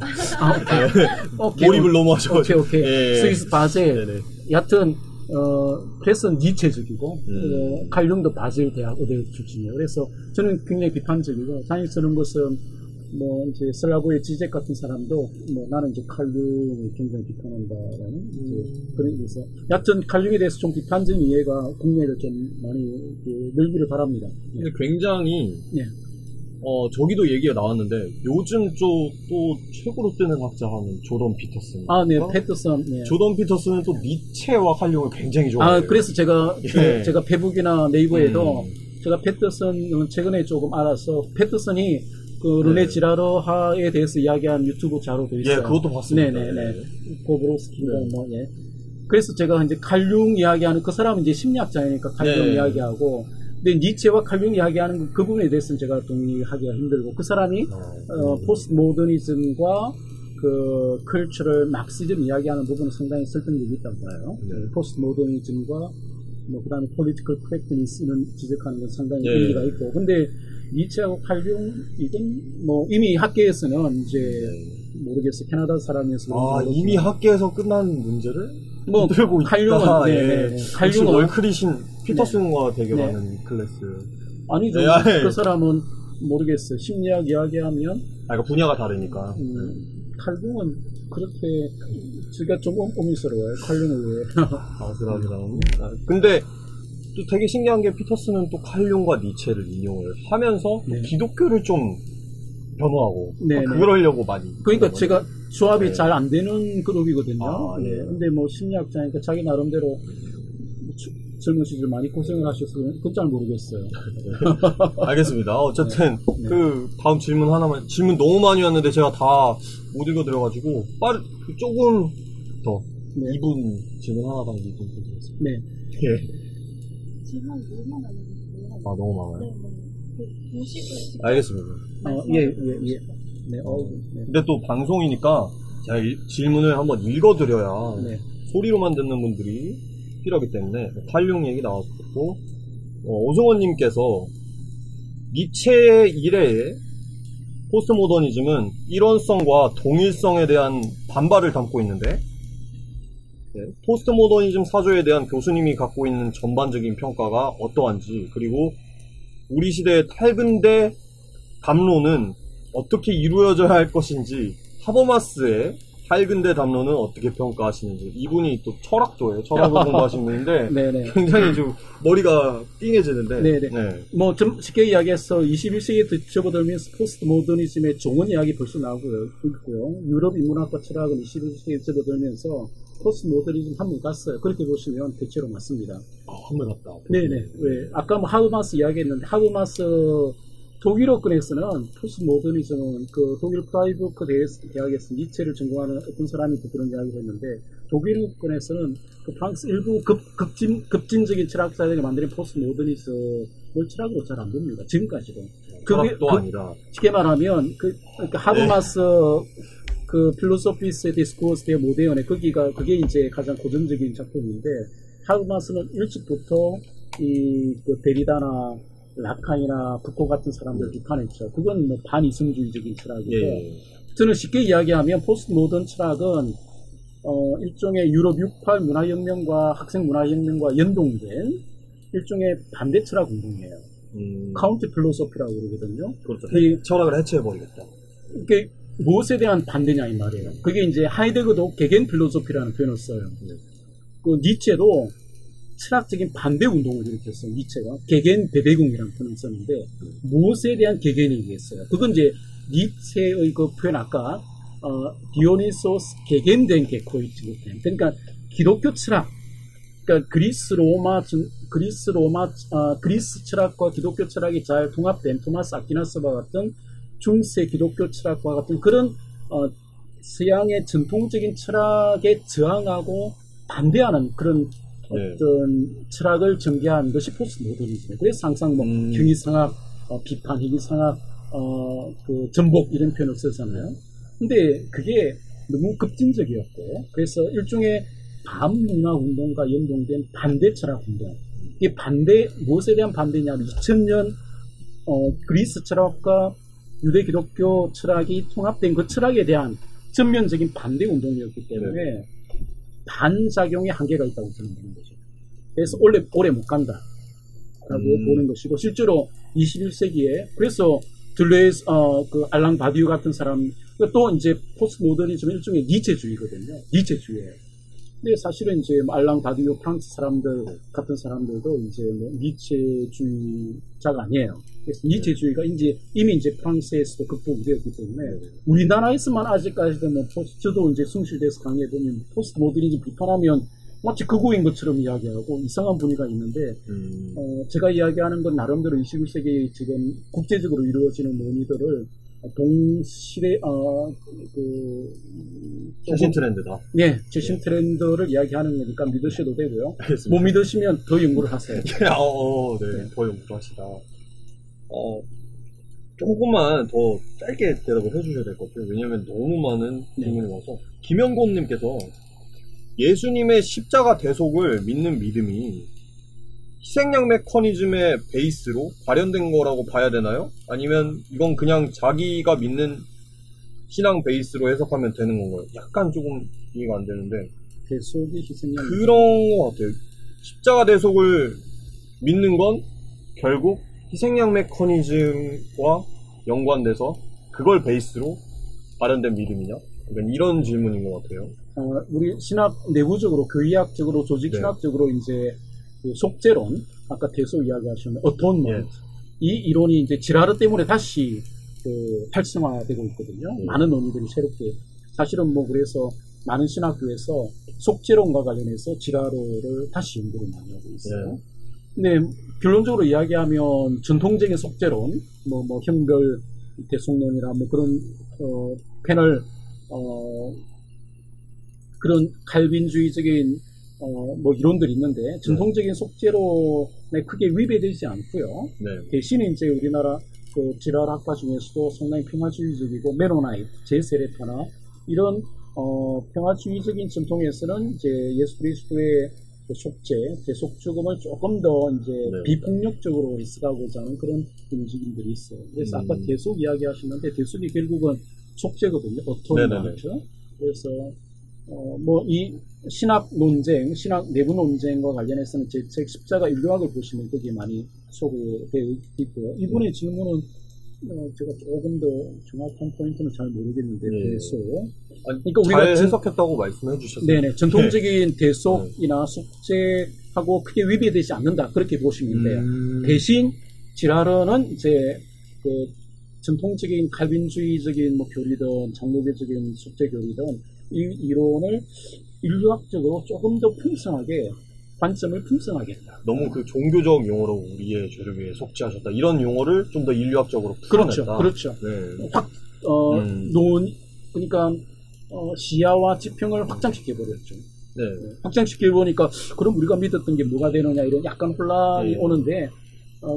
오케이. 몰입을 너무 하셔가지고. 오케이. 스위스 바젤. 여하튼 그래서 니체적이고 칼융도 바젤 대학 의대 출신이에요. 그래서 저는 굉장히 비판적이고 다행스러운 것은 뭐 이제 슬라보의 지젝 같은 사람도 뭐 나는 이제 칼융을 굉장히 비판한다라는 그런 게서 여하튼 칼융에 대해서 좀 비판적인 이해가 국내에도 좀 많이 늘기를 바랍니다. 근데 굉장히 저기도 얘기가 나왔는데 요즘 또 최고로 뜨는 학자 하면 조던 피터슨. 네, 패터슨. 네. 조던 피터슨은 또 니체와 칼융을 굉장히 좋아해요. 그래서 제가 페북이나 네이버에도 제가 패터슨은 최근에 조금 알아서 패터슨이 그 르네 지라르하에 대해서 이야기한 유튜브 자료도 있어요. 그것도 봤습니다. 네네네. 고브로스키가 그래서 제가 이제 칼융 이야기하는 그 사람은 이제 심리학자이니까 칼융 이야기하고, 근데 니체와 칼융 이야기하는 그 부분에 대해서는 제가 동의하기가 힘들고 그 사람이 포스트 모더니즘과 그 컬처럴 막시즘 이야기하는 부분은 상당히 설득력이 있다고 봐요. 포스트 모더니즘과 뭐 그다음에 폴리티컬 크랙트니스는 지적하는 건 상당히 의미가 있고, 근데 니체하고 칼융 이건 뭐 이미 학계에서는 이제 모르겠어요. 캐나다 사람이어서 이미 학계에서 끝난 문제를 뭐 들고 칼융은 칼융은 월클이신 피터슨과 대결하는 클래스. 아니죠. 그 사람은 모르겠어요. 심리학 이야기하면 그러니까 분야가 다르니까. 칼융은 그렇게 제가 좀 어미스러워요. 칼융을 왜? 근데 또 되게 신기한 게 피터슨은 또 칼융과 니체를 인용을 하면서 기독교를 좀 변호하고 그러려고 많이. 그러니까 제가 조합이 잘 안 되는 그룹이거든요. 근데 뭐 심리학자니까 자기 나름대로 젊은 시절 많이 고생을 하셔서 그건 잘 모르겠어요. 알겠습니다. 어쨌든 그 다음 질문 하나만. 질문 너무 많이 왔는데 제가 다 못 읽어드려가지고 조금 더 2분 질문 하나 당 2분 드리겠습니다. 네. 질문 너무 많은데요. 너무 많아요? 네. 50을 알겠습니다. 네. 근데 또 방송이니까 제가 질문을 한번 읽어드려야 소리로만 듣는 분들이 필요하기 때문에 칼융 얘기 나왔고, 오승원님께서 니체의 이래에 포스트모더니즘은 일원성과 동일성에 대한 반발을 담고 있는데, 포스트모더니즘 사조에 대한 교수님이 갖고 있는 전반적인 평가가 어떠한지, 그리고 우리 시대의 탈근대 담론은 어떻게 이루어져야 할 것인지, 하버마스의 탈근대 담론은 어떻게 평가하시는지. 이분이 또 철학도예요. 철학을 공부하신 분인데 굉장히 좀 머리가 띵해지는데. 뭐 좀 쉽게 이야기해서 21세기에 접어들면서 포스트 모더니즘의 종언 이야기 벌써 나오고 있고요. 유럽 인문학과 철학은 21세기에 접어들면서 포스트 모더니즘 한번 갔어요. 그렇게 보시면 대체로 맞습니다. 한번 갔다. 네네. 왜 아까 뭐 하버마스 이야기했는데 하버마스 독일어권에서는 포스트 모더니즘은 그 독일 프라이부르크 대학에서 니체를 전공하는 어떤 사람이 그런 이야기를 했는데 독일어권에서는 그 프랑스 일부 급진적인 철학자들이 만드는 포스트 모더니즘을 철학으로 잘 안 봅니다. 지금까지도. 철학도 아니라. 쉽게 말하면 그러니까 하버마스 그 필로소피스의 디스코스 대 모데언의 그게 이제 가장 고전적인 작품인데 하버마스는 일찍부터 그 데리다나 라칸이나 부코 같은 사람들 비판했죠. 그건 뭐 반이성주의적인 철학이고 저는 쉽게 이야기하면 포스트 모던 철학은 일종의 유럽 68 문화혁명과 학생 문화혁명과 연동된 일종의 반대 철학 운동이에요. 카운트 필로소피라고 그러거든요. 그렇죠. 이 철학을 해체해버리겠다. 그게 무엇에 대한 반대냐 이 말이에요. 그게 이제 하이데거도 개겐 필로소피라는 표현을 써요. 그 니체도 철학적인 반대 운동을 일으켰어요. 니체가 개겐 베베궁이라는 표현을 썼는데 무엇에 대한 개겐이겠어요. 그건 이제 니체의 그 표현 아까 디오니소스 개겐된 게코이트 그러니까 기독교 철학 그러니까 그리스 철학과 기독교 철학이 잘 통합된 토마스 아퀴나스와 같은 중세 기독교 철학과 같은 그런 서양의 전통적인 철학에 저항하고 반대하는 그런 어떤 철학을 전개한 것이 포스트 모더니즘이에요. 그래서 항상 뭐 형이상학, 비판, 형이상학, 그 전복 이런 표현을 쓰잖아요. 근데 그게 너무 급진적이었고 그래서 일종의 반문화 운동과 연동된 반대 철학 운동. 이게 무엇에 대한 반대냐면 2000년 그리스 철학과 유대 기독교 철학이 통합된 그 철학에 대한 전면적인 반대 운동이었기 때문에 반작용의 한계가 있다고 저는 보는 거죠. 그래서 오래 못 간다라고 보는 것이고 실제로 21세기에 그래서 둘레스 그 알랑 바디유 같은 사람 또 이제 포스트 모더니즘은 일종의 니체주의거든요. 니체주의예요. 근데 사실은 이제 알랑 바디유 프랑스 사람들 같은 사람들도 이제 뭐 니체주의자가 아니에요. 그래서 니체주의가 이미 이제 프랑스에서도 극복이 되었기 때문에 우리나라에서만 아직까지도 뭐 저도 이제 숭실대에서 강의해보면 포스트 모더니즘 비판하면 마치 극우인 것처럼 이야기하고 이상한 분위기가 있는데 제가 이야기하는 건 나름대로 21세기 지금 국제적으로 이루어지는 논의들을 동시대 최신 트렌드다. 네, 최신 트렌드를 이야기하는 거니까 믿으셔도 되고요. 알겠습니다. 못 믿으시면 더 연구를 하세요. 네, 더 연구를 하시다. 조금만 더 짧게 대답을 해주셔야 될 것 같아요. 왜냐하면 너무 많은 질문이 와서 김영곤님께서 예수님의 십자가 대속을 믿는 믿음이 희생양 메커니즘의 베이스로 발현된 거라고 봐야 되나요? 아니면 이건 그냥 자기가 믿는 신앙 베이스로 해석하면 되는 건가요? 약간 조금 이해가 안 되는데 대속이 희생양 그런 것 같아요. 십자가 대속을 믿는 건 결국 희생양 메커니즘과 연관돼서 그걸 베이스로 발현된 믿음이냐? 그러니까 이런 질문인 것 같아요. 우리 신학 내부적으로 교의학적으로 조직신학적으로 이제 그 속죄론 아까 대속 이야기하셨는데 어톤먼트 이 이론이 이제 지라르 때문에 다시 그 활성화되고 있거든요. 많은 논의들이 새롭게 사실은 뭐 그래서 많은 신학교에서 속죄론과 관련해서 지라르를 다시 연구를 많이 하고 있어요. 근데 결론적으로 이야기하면 전통적인 속죄론, 뭐 형별 대속론이나 뭐 그런 패널 그런 칼빈주의적인 뭐 이론들이 있는데 전통적인 속죄론에 크게 위배되지 않고요. 대신에 이제 우리나라 그 지랄학파 중에서도 상당히 평화주의적이고 메노나이트, 제세례파나 이런 평화주의적인 전통에서는 이제 예수 그리스도의 그 속죄, 대속 죽음을 조금 더 이제 비폭력적으로 해석하고자 하는 그런 움직임들이 있어요. 그래서 아까 대속 이야기하셨는데 대속이 결국은 속죄거든요. 어토노마죠. 그래서 뭐 이 신학 논쟁, 신학 내부 논쟁과 관련해서는 제 책 십자가 인류학을 보시면 거기에 많이 소개되어 있고요. 이분의 질문은 제가 조금 더 정확한 포인트는 잘 모르겠는데 대속. 그러니까 우리가 잘 해석했다고 말씀해 주셨어요. 네네. 전통적인 대속이나 속죄하고 크게 위배되지 않는다. 그렇게 보시면 돼요. 대신 지라르는 이제 그 전통적인 칼빈주의적인 뭐 교리든 장로교적인 속죄 교리든 이 이론을 인류학적으로 조금 더 풍성하게 관점을 풍성하겠다. 너무 그 종교적 용어로 우리의 죄를 위해 속죄하셨다 이런 용어를 좀 더 인류학적으로 풀어냈다. 그렇죠. 네. 그러니까 시야와 지평을 확장시켜 버렸죠. 네. 확장시켜 보니까 그럼 우리가 믿었던 게 뭐가 되느냐 이런 약간 혼란이 네. 오는데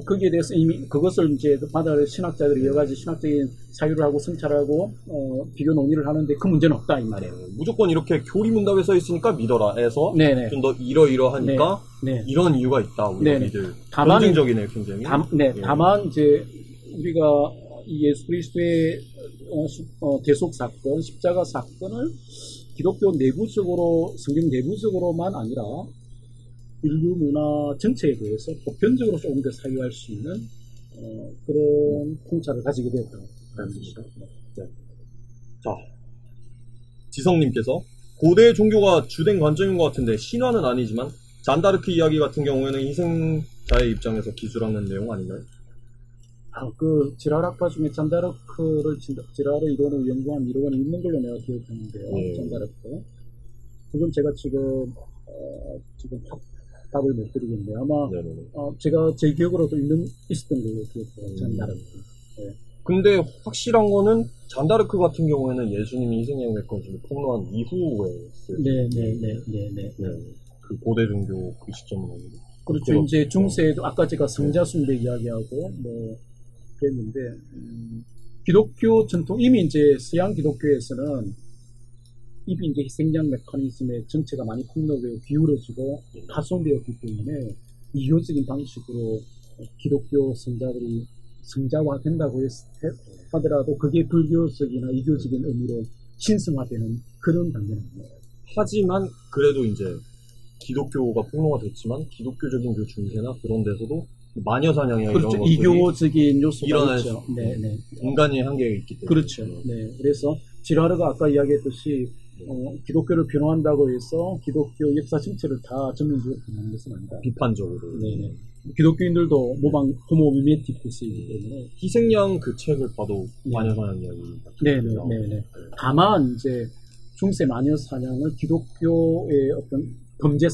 거기에 대해서 이미 그것을 이제 받아들 신학자들이 여러 가지 신학적인 사유를 하고 성찰하고 비교 논의를 하는데 그 문제는 없다 이 말이에요. 무조건 이렇게 교리문답에 써 있으니까 믿어라 해서 네네. 좀 더 이러이러하니까 네. 이런 이유가 있다 우리가 네네. 믿을. 다만 검증적이네요 굉장히. 다만 이제 우리가 이 예수 그리스도의 대속 사건, 십자가 사건을 기독교 내부적으로 성경 내부적으로만 아니라 인류 문화 전체에 대해서 보편적으로 조금 더 사유할 수 있는 그런 통찰을 가지게 되었다는 것이죠. 네. 자, 지성님께서 고대 종교가 주된 관점인 것 같은데 신화는 아니지만 잔다르크 이야기 같은 경우에는 희생자의 입장에서 기술하는 내용 아닌가요? 그 지랄학파 중에 지랄을 이론을 연구한 이론이 있는 걸로 내가 기억하는데요. 잔다르크. 그건 제가 지금 답을 못 드리겠네요. 아마 제가 제 기억으로도 있었던 걸로 기억해요. 잔다르크. 네. 근데 확실한 거는 잔다르크 같은 경우에는 예수님이 희생양의 좀 폭로한 이후에 네. 그 고대 종교 그 시점으로 그렇죠. 이제 중세에도 아까 제가 성자 숭배 이야기하고 그랬는데 기독교 전통 이미 이제 서양 기독교에서는 이미 이제 희생양 메커니즘의 전체가 많이 폭로되고 기울어지고 파손되었기 때문에 이교적인 방식으로 기독교 성자들이 성자화된다고 하더라도 그게 불교적이나 이교적인 의미로 신성화되는 그런 단계는 아니에요. 하지만 그래도 이제 기독교가 폭로가 됐지만 기독교적인 그 중세나 그런 데서도 마녀 사냥이나 그렇죠. 이런 것들이 이교적인 요소가 일어날 있죠. 네. 인간의 한계가 있기 때문에 그렇죠. 네. 그래서 지라르가 아까 이야기했듯이 기독교를 변호한다고 해서 기독교 역사 전체를 다 전면적으로 변하는 것은 아니다. 비판적으로. 네. 기독교인들도 모방 호모 미메티쿠스이기 때문에 희생양 그 책을 봐도 마녀 사냥 이야기. 네네. 다만 이제 중세 마녀 사냥을 기독교의 어떤 범죄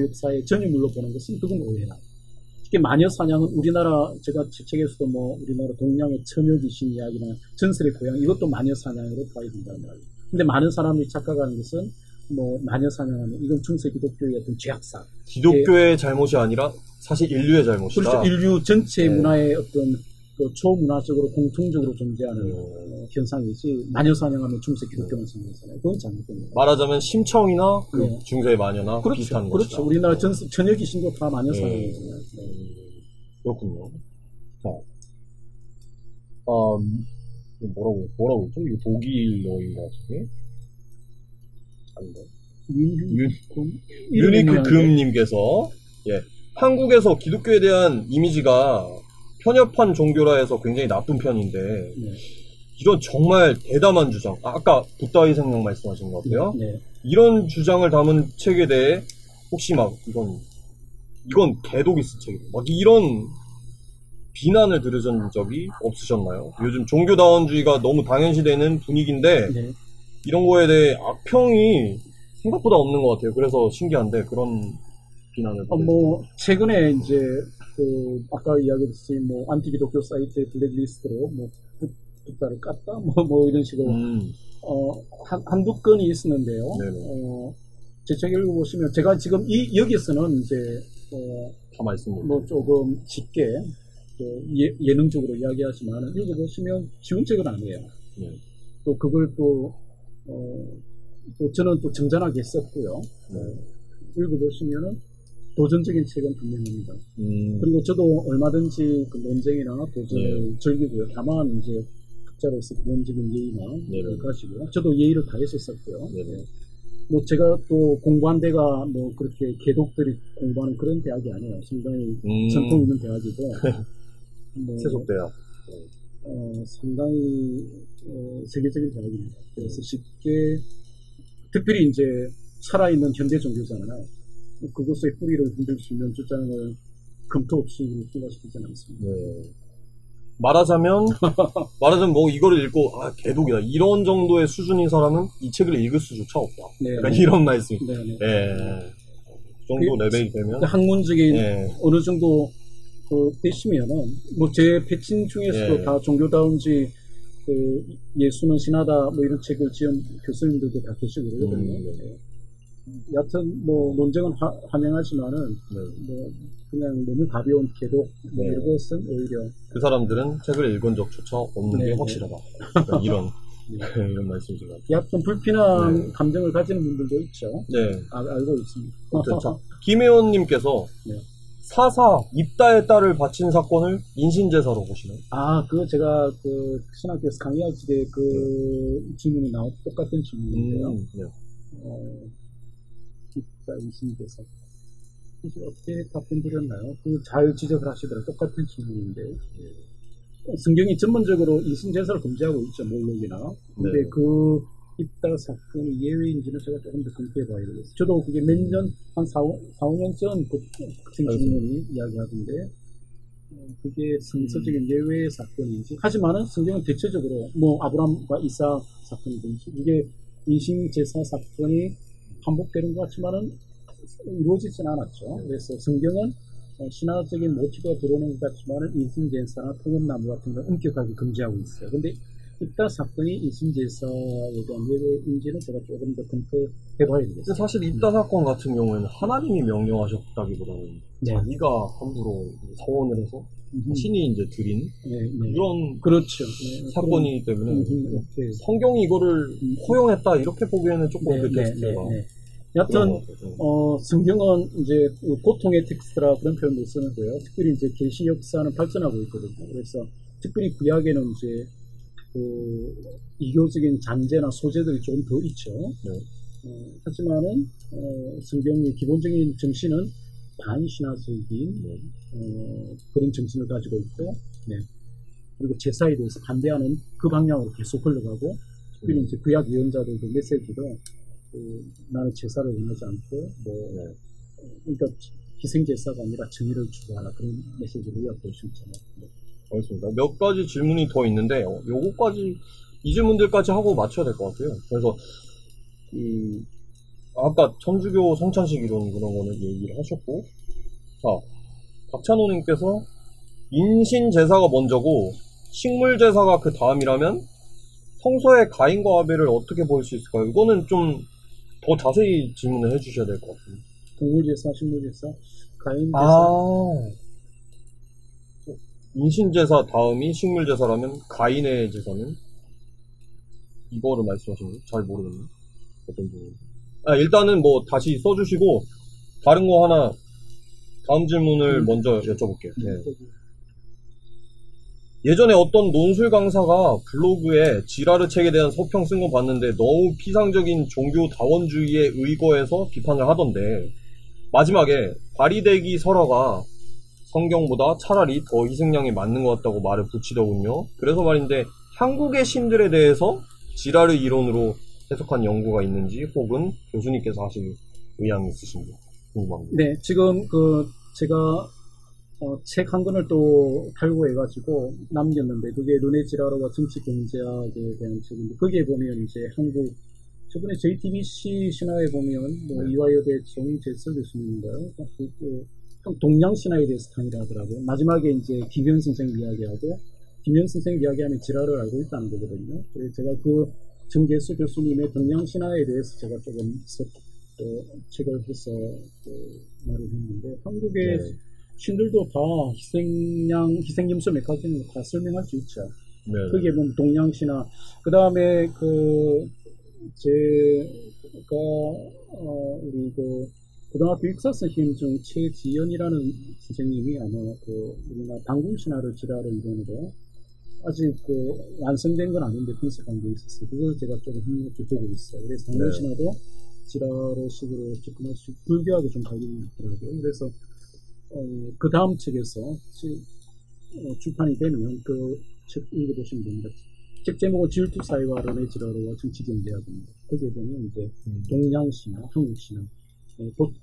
역사의 전유물로 보는 것은 그건 오해다. 특히 마녀 사냥은 우리나라 제가 책에서도 우리나라 동양의 처녀 귀신 이야기나 전설의 고향 이것도 마녀 사냥으로 봐야 된다는 말이에요. 근데 많은 사람들이 착각하는 것은 마녀 사냥하는 이건 중세 기독교의 어떤 죄악사. 기독교의 잘못이 아니라 사실 인류의 잘못이다. 그렇죠. 인류 전체 문화의 어떤 초문화적으로 공통적으로 존재하는 현상이지 마녀 사냥하면 중세 기독교만 생각하잖아요. 그건 잘못됩니다. 말하자면 심청이나 중세 마녀나 그렇죠. 비슷한 그렇죠. 것이다. 우리나라 처녀 귀신도 다 마녀 사냥이잖아요. 그렇군요. 자, 뭐라고 했죠? 이거 독일어인 것 같은데? 아닌가? 유니크 금님께서 한국에서 기독교에 대한 이미지가 편협한 종교라 해서 굉장히 나쁜 편인데 이런 정말 대담한 주장, 아까 붓다 희생양 말씀하신 것 같아요. 이런 주장을 담은 책에 대해 혹시 이건 개독이스 책이다 막 이런 비난을 들으신 적이 없으셨나요? 요즘 종교다원주의가 너무 당연시되는 분위기인데 이런 거에 대해 악평이 생각보다 없는 것 같아요. 그래서 신기한데 그런 비난을 최근에 이제 아까 이야기했듯이 안티기독교 사이트의 블랙리스트로 붓다를 깠다 이런 식으로 한두 건이 있었는데요. 제 책 읽어보시면 제가 지금 여기서는 이제 조금 쉽게 예능적으로 이야기하지만 읽어보시면 쉬운 책은 아니에요. 또 그걸 또 저는 또 정전하게 썼고요. 읽어보시면은 도전적인 책은 분명합니다. 그리고 저도 얼마든지 그 논쟁이나 도전을 즐기고요. 다만 이제 학자로서 기본적인 예의나 가지고 저도 예의를 다해서 썼고요. 제가 또 공부한 데가 그렇게 개독들이 공부하는 그런 대학이 아니에요. 상당히 전통 있는 대학이고 세속대학. 상당히 세계적인 대학입니다. 그래서 쉽게 특별히 이제 살아있는 현대 종교잖아요. 그것의 뿌리를 흔들 수 있는 주장을 검토 없이 통과시키지는 않습니다. 말하자면 이거를 읽고 개독이다 이런 정도의 수준인 사람은 이 책을 읽을 수조차 없다. 약간 이런 말씀. 정도 레벨이 되면 그 학문적인 예. 어느 정도 그 되시면은 뭐 제 패친 중에서도 예. 다 종교다운지 그 예수는 신하다 뭐 이런 책을 지은 교수님들도 다 계시고 그러거든요. 네. 여하튼 뭐 논쟁은 환영하지만은 네. 뭐 그냥 너무 가벼운 계도 뭐 네. 이런 것은 오히려 그 사람들은 책을 읽은 적조차 없는 네, 게 네. 확실하다. 그러니까 이런 말씀이신 것 같아요. 약간 불편한 네. 감정을 가지는 분들도 있죠. 네. 알고 있습니다. 자, 김혜원님께서 네. 4.4 입다의 딸을 바친 사건을 인신제사로 보시나요? 그거 제가 그 신학교에서 강의할 때 그 질문이 똑같은 질문인데요. 네. 입다 인신제사. 어떻게 답변 드렸나요? 그 잘 지적을 하시더라고요. 똑같은 질문인데. 성경이 전문적으로 인신제사를 금지하고 있죠. 몰록이나. 근데 네. 그 입다 사건이 예외인지는 제가 조금 더 검토해 봐야 되겠어요. 저도 그게 몇 년, 한 4, 5년 전 그 학생 질문이 이야기하던데, 그게 성서적인 예외의 사건인지. 하지만은 성경은 대체적으로, 뭐, 아브람과 이삭 사건이든지, 이게 인신제사 사건이 반복되는 것 같지만은 이루어지진 않았죠. 그래서 성경은 신화적인 모티브가 들어오는 것 같지만은 인신제사나 통합나무 같은 걸 엄격하게 금지하고 있어요. 근데 입다 사건이 인신제사에 대한 예외인지는 제가 조금 더 검토해봐야 되겠어요. 근데 사실 입다 사건 같은 경우에는 하나님이 명령하셨다기보다는 네. 자기가 함부로 서원을 해서 신이 이제 드린 이런 그렇죠. 사건이기 때문에 네. 성경이 이거를 허용했다 이렇게 보기에는 조금 그 텍스트가 여하튼 성경은 이제 고통의 텍스트라 그런 표현도 쓰는데요. 특별히 이제 계시 역사는 발전하고 있거든요. 그래서 특별히 구약에는 이제 그 이교적인 잔재나 소재들이 조금 더 있죠. 하지만은 성경의 기본적인 정신은 반신화적인 그런 정신을 가지고 있고, 그리고 제사에 대해서 반대하는 그 방향으로 계속 흘러가고, 특별히 이제 구약 예언자들도 메시지도 나는 제사를 원하지 않고 그러니까 희생 제사가 아니라 정의를 추구하라 그런 메시지를 요약되어 있잖아요. 알겠습니다. 몇 가지 질문이 더 있는데 요거까지 이 질문들까지 하고 맞춰야 될 것 같아요. 그래서 아까 천주교 성찬식 이론 그런 거는 얘기를 하셨고, 자 박찬호님께서 인신 제사가 먼저고 식물 제사가 그 다음이라면 성서의 가인과 아벨을 어떻게 볼 수 있을까요? 이거는 좀 더 자세히 질문을 해주셔야 될 것 같아요. 동물제사, 식물제사, 가인제사. 인신제사 다음이 식물제사라면 가인의 제사는? 이거를 말씀하시는 잘 모르겠네요. 어떤 부분? 일단은 뭐 다시 써주시고 다른 거 하나 다음 질문을 먼저 여쭤볼게요. 예전에 어떤 논술 강사가 블로그에 지라르 책에 대한 서평 쓴 거 봤는데 너무 피상적인 종교 다원주의에 의거해서 비판을 하던데 마지막에 바리대기 설화가 성경보다 차라리 더 희생양이 맞는 것 같다고 말을 붙이더군요. 그래서 말인데 한국의 신들에 대해서 지라르 이론으로 해석한 연구가 있는지 혹은 교수님께서 하실 의향이 있으신지 궁금합니다. 네, 지금 제가 책 한 권을 또 탈고해가지고 남겼는데 그게 르네 지라르와 정치 경제학에 대한 책인데 거기에 보면 이제 한국 저번에 JTBC 신화에 보면 뭐 이화여대 정재석 교수님인가요? 동양 신화에 대해서 강의를 하더라고요. 마지막에 이제 김현 선생 이야기하고 김현 선생 이야기하면 지라를 알고 있다는 거거든요. 그래서 제가 그 정재석 교수님의 동양 신화에 대해서 제가 조금 책을 해서 말을 했는데 한국의 신들도 다 희생염소 몇 가지는 다 설명할 수 있죠. 거기에 보면 동양신화, 그 다음에 제가 우리 고등학교 역사 선생님 중 최지연이라는 선생님이 아마 우리나라 당궁신화를 지라르 이론으로 아직 완성된 건 아닌데 분석한 게 있었어요. 그걸 제가 좀 흥미롭게 보고 있어요. 그래서 당궁신화도 지라르식으로 접근할 수, 불교하고 좀 관련이 있더라고요. 그래서 그 다음 책에서 출판이 되면 그 책 읽어보시면 됩니다. 책 제목은 질투사회와 르네 지라르와 정치경제학입니다. 거기에 보면 이제 동양신화, 한국신화.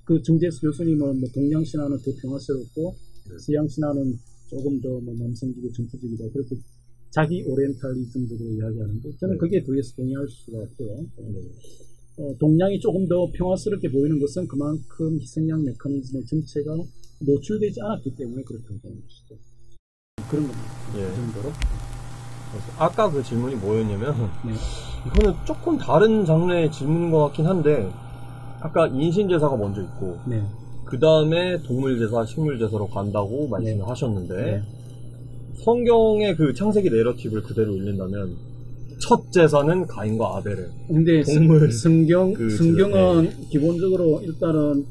그 정재수 교수님은 뭐 동양신화는 더 평화스럽고 서양신화는 조금 더 뭐 남성적이고 정치적이다. 그렇게 자기 오리엔탈리즘적으로 이야기하는데 저는 거기에 더해서 동의할 수가 없고요. 동양이 조금 더 평화스럽게 보이는 것은 그만큼 희생양 메커니즘의 전체가 노출되지 않았기 때문에 그렇다고 보는 것이죠. 그런 겁니다. 예. 그 정도로. 아까 그 질문이 뭐였냐면 네. 이거는 조금 다른 장르의 질문인 것 같긴 한데 아까 인신제사가 먼저 있고 네. 그 다음에 동물제사, 식물제사로 간다고 말씀을 네. 하셨는데 네. 성경의 그 창세기 내러티브를 그대로 읽는다면 첫 제사는 가인과 아벨을 근데 동물 성경은 네. 기본적으로 일단은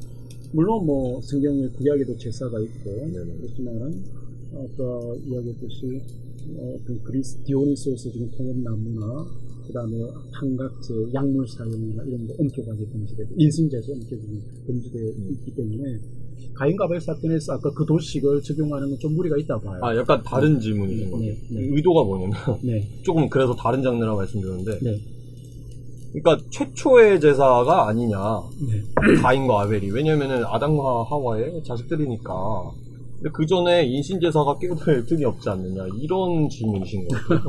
물론 뭐 성경의 구약에도 제사가 있고 네네. 그렇지만은 아까 이야기했듯이 그 그리스 디오니소스 지금 통합나무나 그 다음에 한각제, 약물 사용이나 이런 거 엄격하게 금지되고 인신제도 엄격하게 금지되어 있기 때문에 가인과 아벨 사건에서 아까 그 도식을 적용하는 건 좀 무리가 있다고 봐요. 아 약간 다른 질문이신 거죠. 의도가 뭐냐면 네. 조금 그래서 다른 장르라고 말씀드렸는데 네. 그러니까 최초의 제사가 아니냐 네. 가인과 아벨이 왜냐면은 아담과 하와의 자식들이니까 근데 그 전에 인신제사가 끼어들 틈이 없지 않느냐 이런 질문이신 거예요.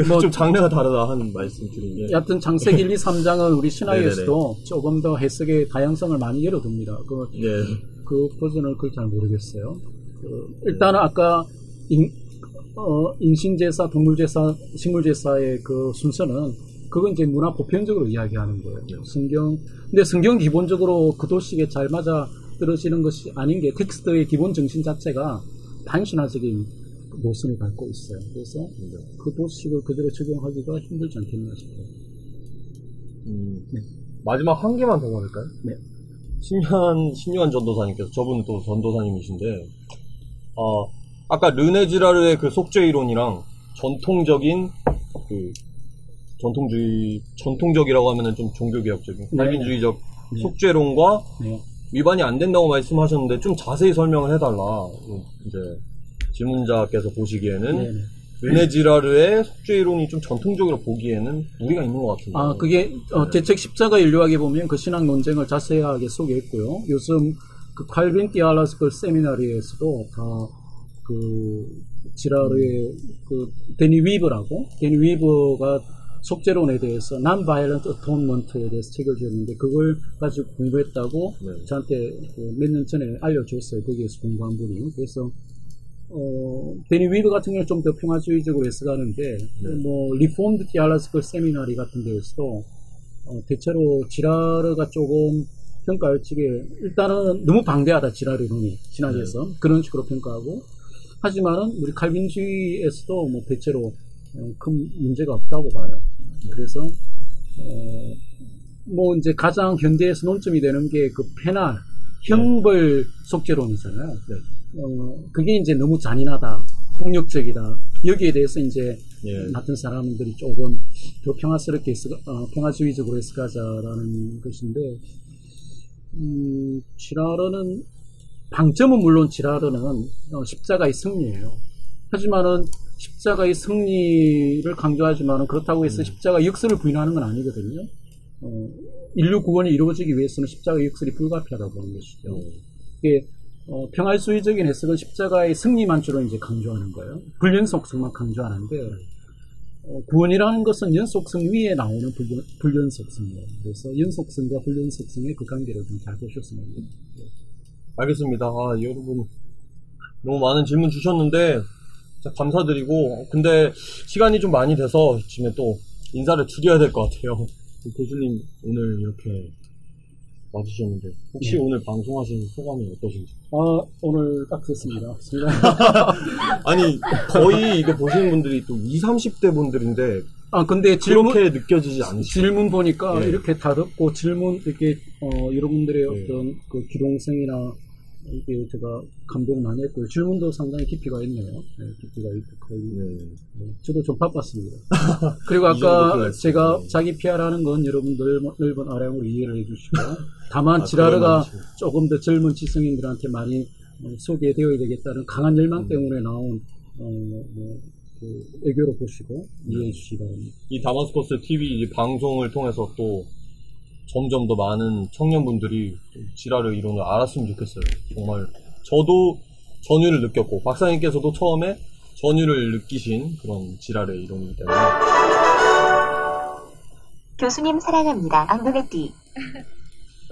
뭐 좀 장르가 다르다 하는 말씀 드린 게 여하튼 창세기 1, 2, 3장은 우리 신화에서도 조금 더 해석의 다양성을 많이 열어둡니다. 그 버전을 그걸 잘 모르겠어요. 일단은 아까 인신제사, 동물제사, 식물제사의 그 순서는 그건 이제 문화 보편적으로 이야기하는 거예요. 근데 성경 기본적으로 그 도식에 잘 맞아 떨어지는 것이 아닌 게 텍스트의 기본 정신 자체가 반신화적인 노선을 밟고 있어요. 그래서 그 도식을 그대로 적용하기가 힘들지 않겠나 싶어요. 네. 마지막 한 개만 더 말할까요? 네. 신유한 전도사님께서 저분은 또 전도사님이신데 아까 르네지라르의 그 속죄 이론이랑 전통적인 그 전통적이라고 하면은 좀 종교개혁적인 칼빈주의적 속죄론과 위반이 안 된다고 말씀하셨는데 좀 자세히 설명을 해달라. 이제 질문자께서 보시기에는 르네지라르의 속죄 이론이 좀 전통적으로 보기에는 무리가 있는 것 같은데. 그게 대책 십자가 인류학에 보면 그 신학 논쟁을 자세하게 소개했고요. 요즘 그 칼빈 디알라스컬 세미나리에서도 다 그 지라르의 그 데니 위버가 속죄론에 대해서 non-violent atonement에 대해서 책을 지었는데 그걸 가지고 공부했다고 저한테 몇 년 전에 알려줬어요. 거기에서 공부한 분이. 그래서 데니 위버 같은 경우는 좀 더 평화주의적으로 해석하는데 뭐 리폼드 디알라스컬 세미나리 같은 데에서도 대체로 지라르가 조금 평가할 적에 일단은 너무 방대하다 지라르론이 신학에서 그런 식으로 평가하고 하지만은 우리 칼빈주의에서도 뭐 대체로 큰 문제가 없다고 봐요. 그래서 뭐 이제 가장 현대에서 논점이 되는 게 그 페날 형벌 속죄론이잖아요. 그게 이제 너무 잔인하다, 폭력적이다. 여기에 대해서 이제 같은 사람들이 조금 더 평화스럽게 평화주의적으로 해석하자라는 것인데 지라르는 방점은 물론 지라르는 십자가의 승리예요. 하지만은 십자가의 승리를 강조하지만은 그렇다고 해서 십자가 역설을 부인하는 건 아니거든요. 인류 구원이 이루어지기 위해서는 십자가 역설이 불가피하다고 하는 것이죠. 이게 평화주의적인 해석은 십자가의 승리만 주로 이제 강조하는 거예요. 불연속성만 강조하는데 구원이라는 것은 연속성 위에 나오는 불연속성이에요. 그래서 연속성과 불연속성의 그 관계를 좀 잘 보셨으면 합니다. 알겠습니다. 여러분 너무 많은 질문 주셨는데 감사드리고 근데 시간이 좀 많이 돼서 지금 또 인사를 드려야 될 것 같아요. 교수님 오늘 이렇게 와주셨는데 혹시 오늘 방송하신 소감이 어떠신지? 오늘 딱 됐습니다. 아니 거의 이거 보시는 분들이 또 20, 30대 분들인데 근데 그렇게 느껴지지 않으시죠? 질문 보니까 이렇게 다듬고 질문 이렇게 여러분들의 어떤 그 기동성이나 이게 제가 감동 많이 했고요. 질문도 상당히 깊이가 있네요. 깊이가 있고 거의. 저도 좀 바빴습니다. 그리고 아까 제가 자기 PR하는 건 여러분들 넓은 아량으로 이해를 해주시고 다만 지라르가 조금 더 젊은 지성인들한테 많이 소개되어야 되겠다는 강한 열망 때문에 나온 그 애교로 보시고 이해해 주시기 바랍니다. 이 다마스커스 TV 방송을 통해서 또 점점 더 많은 청년분들이 지라르 이론을 알았으면 좋겠어요. 정말 저도 전율을 느꼈고 박사님께서도 처음에 전율을 느끼신 그런 지라르 이론이기 때문에 교수님 사랑합니다. 앙금의띠.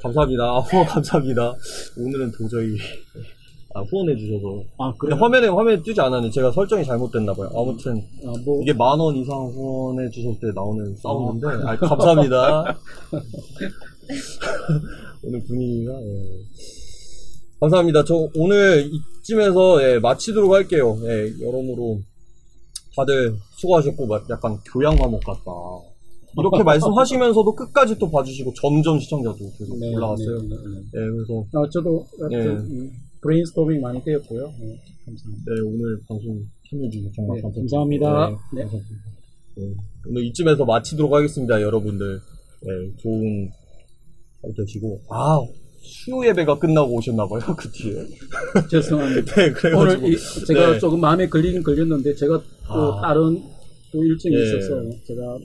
감사합니다. 후원 감사합니다. 오늘은 도저히 후원해 주셔서. 아, 근데 그래. 화면에 뜨지 않았는데 제가 설정이 잘못됐나봐요. 아무튼 뭐, 이게 10,000원 이상 후원해 주실 때 나오는 사운드인데 감사합니다. 오늘 분위기가 감사합니다. 저 오늘 이쯤에서 마치도록 할게요. 여러모로 다들 수고하셨고 약간 교양 과목 같다. 이렇게 말씀하시면서도 끝까지 또 봐주시고 점점 시청자도 계속 네, 올라갔어요. 네, 네, 네. 그래서 저도 네. 브레인스토밍 많이 되었고요. 감사합니다. 네, 오늘 방송 참여해주셔서 정말 네, 감사합니다. 감사합니다. 네. 감사합니다. 오늘 이쯤에서 마치도록 하겠습니다, 여러분들. 좋은 하루 되시고. 수요 예배가 끝나고 오셨나봐요, 그 뒤에. 죄송합니다. 네, 그래가지고. 오늘 제가 네. 조금 마음에 걸리긴 걸렸는데 제가 또 다른 또 일정이 네. 있어서 제가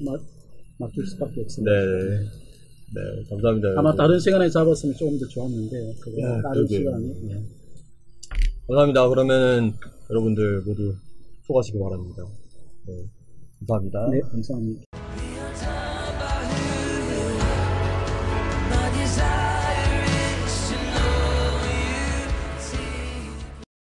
맡길 수밖에 없습니다. 네, 감사합니다. 아마 여러분. 다른 시간에 잡았으면 조금 더 좋았는데 그거 네, 다른 그러게요. 시간이. 네. 감사합니다. 그러면은 여러분들 모두 수고하시기 바랍니다. 감사합니다. 네, 감사합니다.